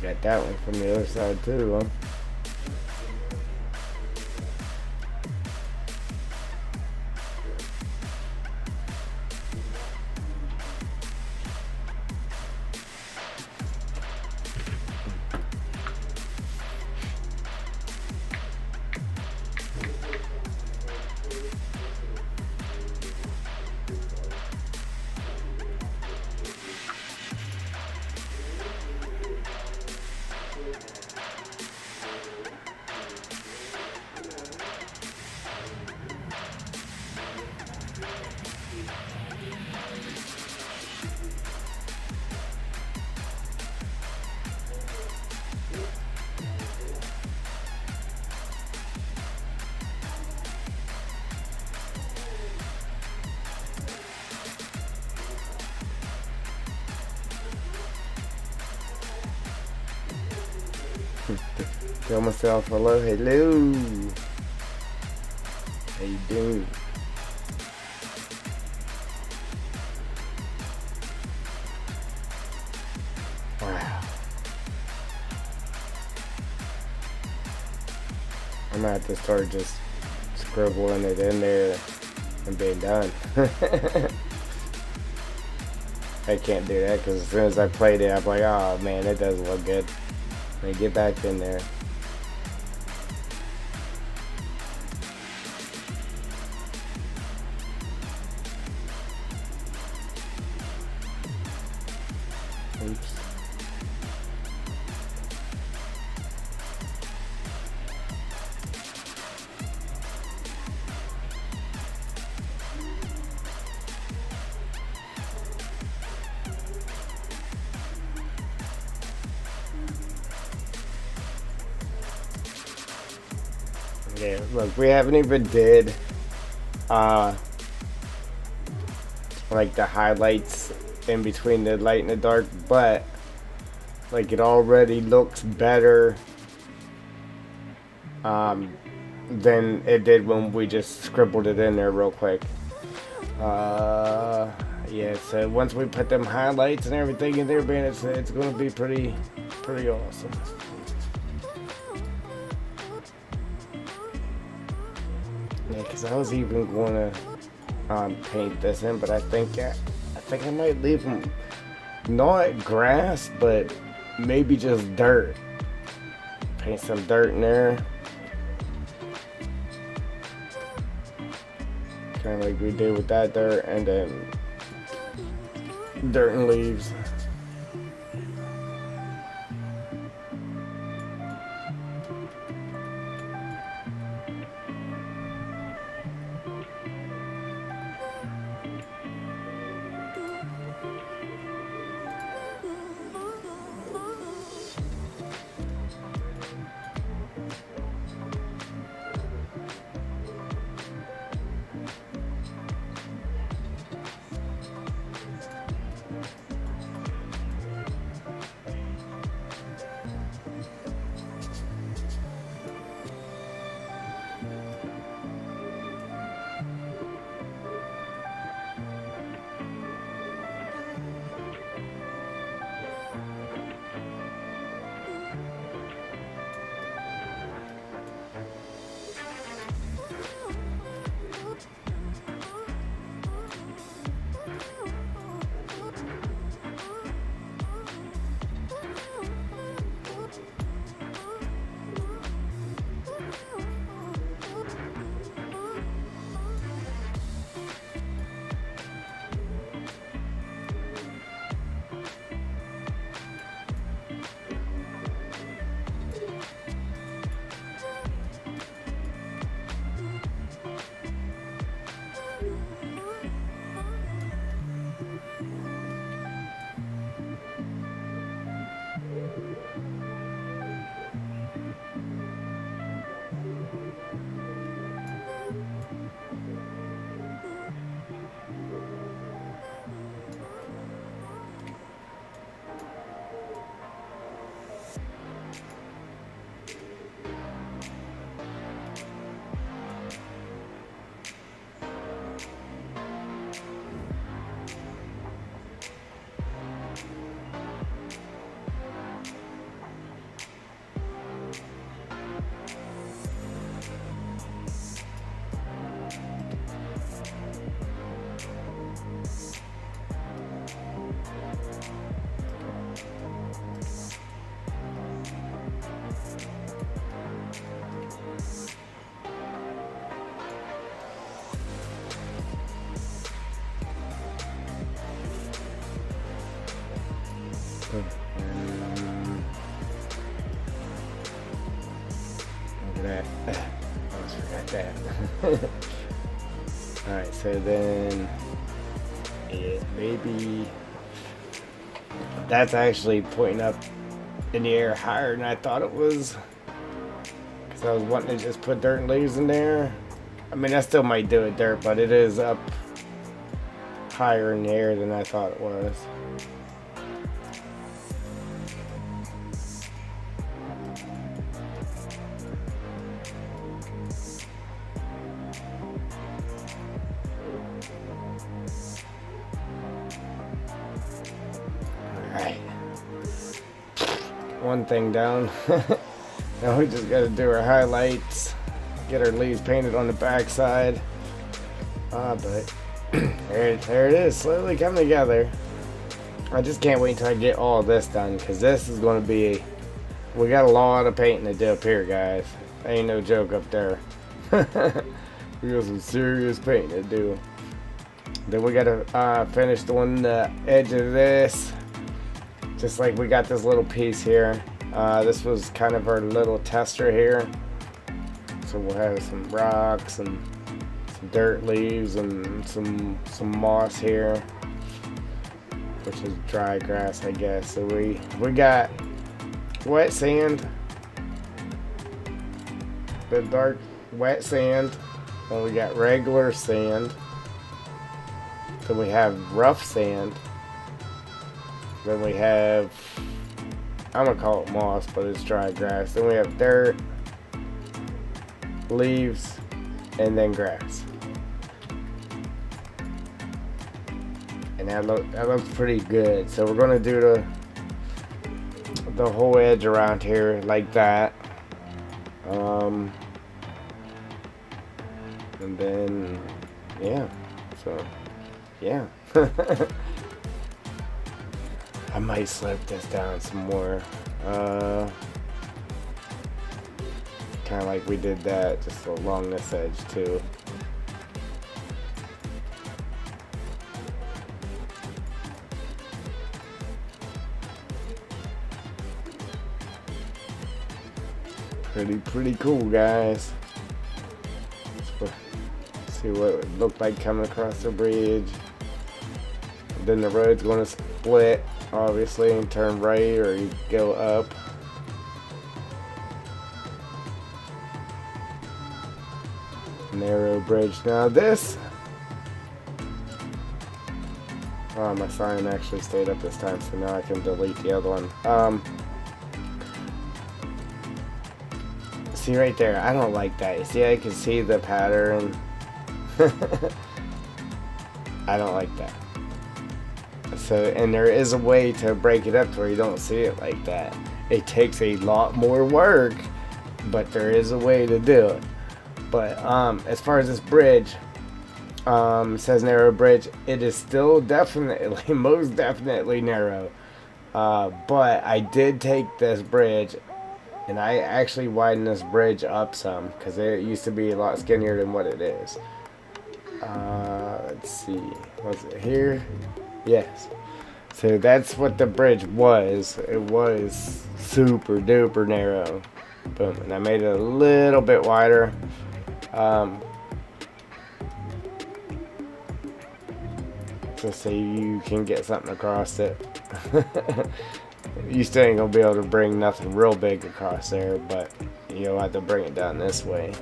Got that one from the other side too, huh? Tell myself hello, hello. How you doing? Wow. I'm gonna have to start just scribbling it in there and being done. I can't do that because as soon as I played it, I'm like, oh man, that doesn't look good. Let me get back in there. Oops. Yeah, look, we haven't even did like the highlights in between the light and the dark, but like it already looks better than it did when we just scribbled it in there real quick. Yeah, so once we put them highlights and everything in there, man, it's gonna be pretty awesome. Yeah, because I was even going to paint this in, but I think I might leave them not grass, but maybe just dirt. Paint some dirt in there, kind of like we did with that dirt, and then dirt and leaves. Look at that. I almost forgot that. Alright, so then maybe that's actually pointing up in the air higher than I thought it was. Because I was wanting to just put dirt and leaves in there. I mean, I still might do it dirt, but it is up higher in the air than I thought it was. Alright. One thing down. Now we just gotta do our highlights. Get our leaves painted on the backside. But there it is, slowly coming together. I just can't wait until I get all this done, because this is going to be... We got a lot of painting to do up here, guys. Ain't no joke up there. We got some serious painting to do. Then we got to finish doing the edge of this. Just like we got this little piece here. This was kind of our little tester here. So we'll have some rocks and some dirt leaves and some moss here, which is dry grass, I guess. So we got wet sand, the dark wet sand, and we got regular sand. Then we have rough sand. Then we have, I'm gonna call it moss, but it's dry grass. Then we have dirt, leaves, and then grass. And that looks pretty good. So we're gonna do the whole edge around here like that. And then yeah. So yeah. I might slip this down some more. Kind of like we did that, just along this edge too. Pretty cool, guys. Let's see what it would look like coming across the bridge. Then the road's going to split, obviously, and turn right, or you go up. Narrow bridge. Now this, oh, my sign actually stayed up this time, so now I can delete the other one. See right there, I don't like that. You see, I can see the pattern. I don't like that. So, and there is a way to break it up to where you don't see it like that. It takes a lot more work, but there is a way to do it. But as far as this bridge, it says narrow bridge. It is still definitely, most definitely narrow. But I did take this bridge and I actually widened this bridge up some, because it used to be a lot skinnier than what it is. Let's see, was it here? Yes. So that's what the bridge was. It was super duper narrow. Boom. And I made it a little bit wider. Just so you can get something across it. You still ain't gonna be able to bring nothing real big across there, but you'll have to bring it down this way.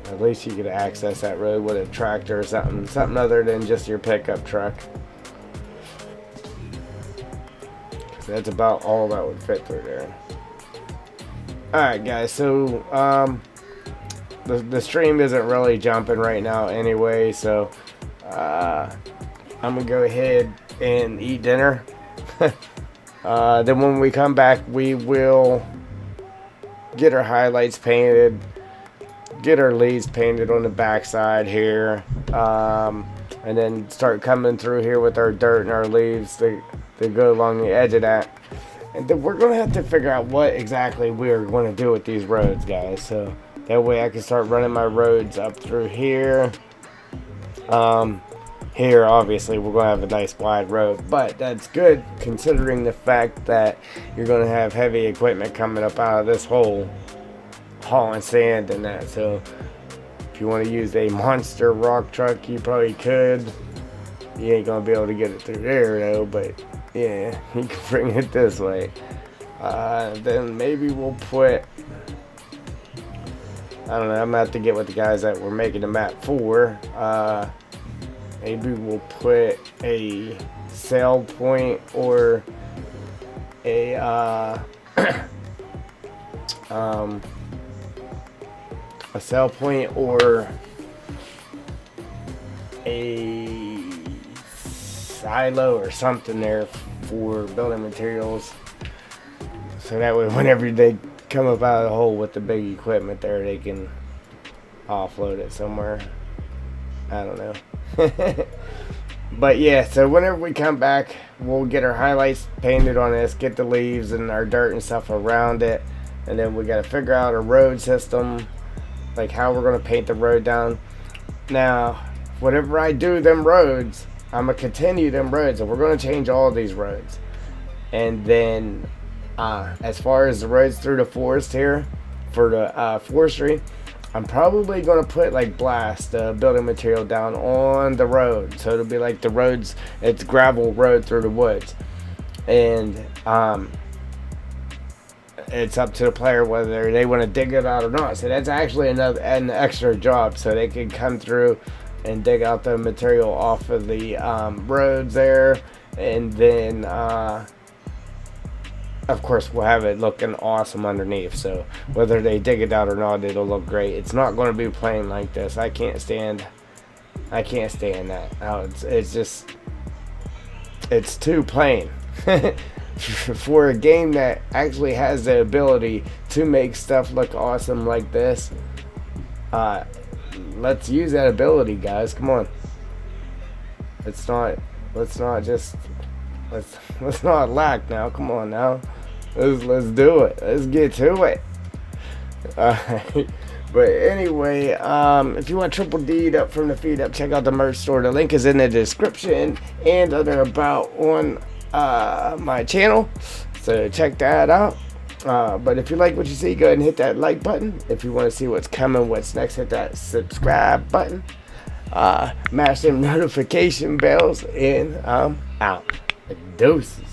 At least you could access that road with a tractor or something other than just your pickup truck. That's about all that would fit through there. Alright guys, so the stream isn't really jumping right now anyway, so I'm gonna go ahead and eat dinner. Then when we come back, we will get our highlights painted, get our leaves painted on the backside here, and then start coming through here with our dirt and our leaves to go along the edge of that. And then we're going to have to figure out what exactly we're going to do with these roads, guys. So that way I can start running my roads up through here. Here, obviously, we're going to have a nice wide road. But that's good considering the fact that you're going to have heavy equipment coming up out of this hole, hauling sand and that. So if you want to use a monster rock truck, you probably could. You ain't going to be able to get it through there, though. But yeah, you can bring it this way. Then maybe we'll put, I don't know, I'm going to have to get with the guys that we're making the map for. Maybe we'll put a sail point or a sail point or a silo or something there for building materials. So that way, whenever they come up out of the hole with the big equipment there, they can offload it somewhere. I don't know. But yeah, so whenever we come back, we'll get our highlights painted on this, get the leaves and our dirt and stuff around it, and then we got to figure out a road system, like how we're going to paint the road down. Now, whenever I do them roads, I'm going to continue them roads, and we're going to change all of these roads. And then, as far as the roads through the forest here, for the forestry, I'm probably going to put like blast building material down on the road. So it'll be like the roads, it's gravel road through the woods. And it's up to the player whether they want to dig it out or not. So that's actually an extra job. So they can come through and dig out the material off of the roads there. And then of course we'll have it looking awesome underneath, so whether they dig it out or not, it'll look great. It's not going to be plain like this. I can't stand that. It's just, it's too plain. For a game that actually has the ability to make stuff look awesome like this, let's use that ability, guys. Come on, let's not lack now. Come on now. Let's do it. Let's get to it. Alright. But anyway, if you want Triple D'd up from the feed up, check out the merch store. The link is in the description and under about on my channel. So check that out. But if you like what you see, go ahead and hit that like button. If you want to see what's coming, what's next, hit that subscribe button. Mash them notification bells, and I'm out. Deuces.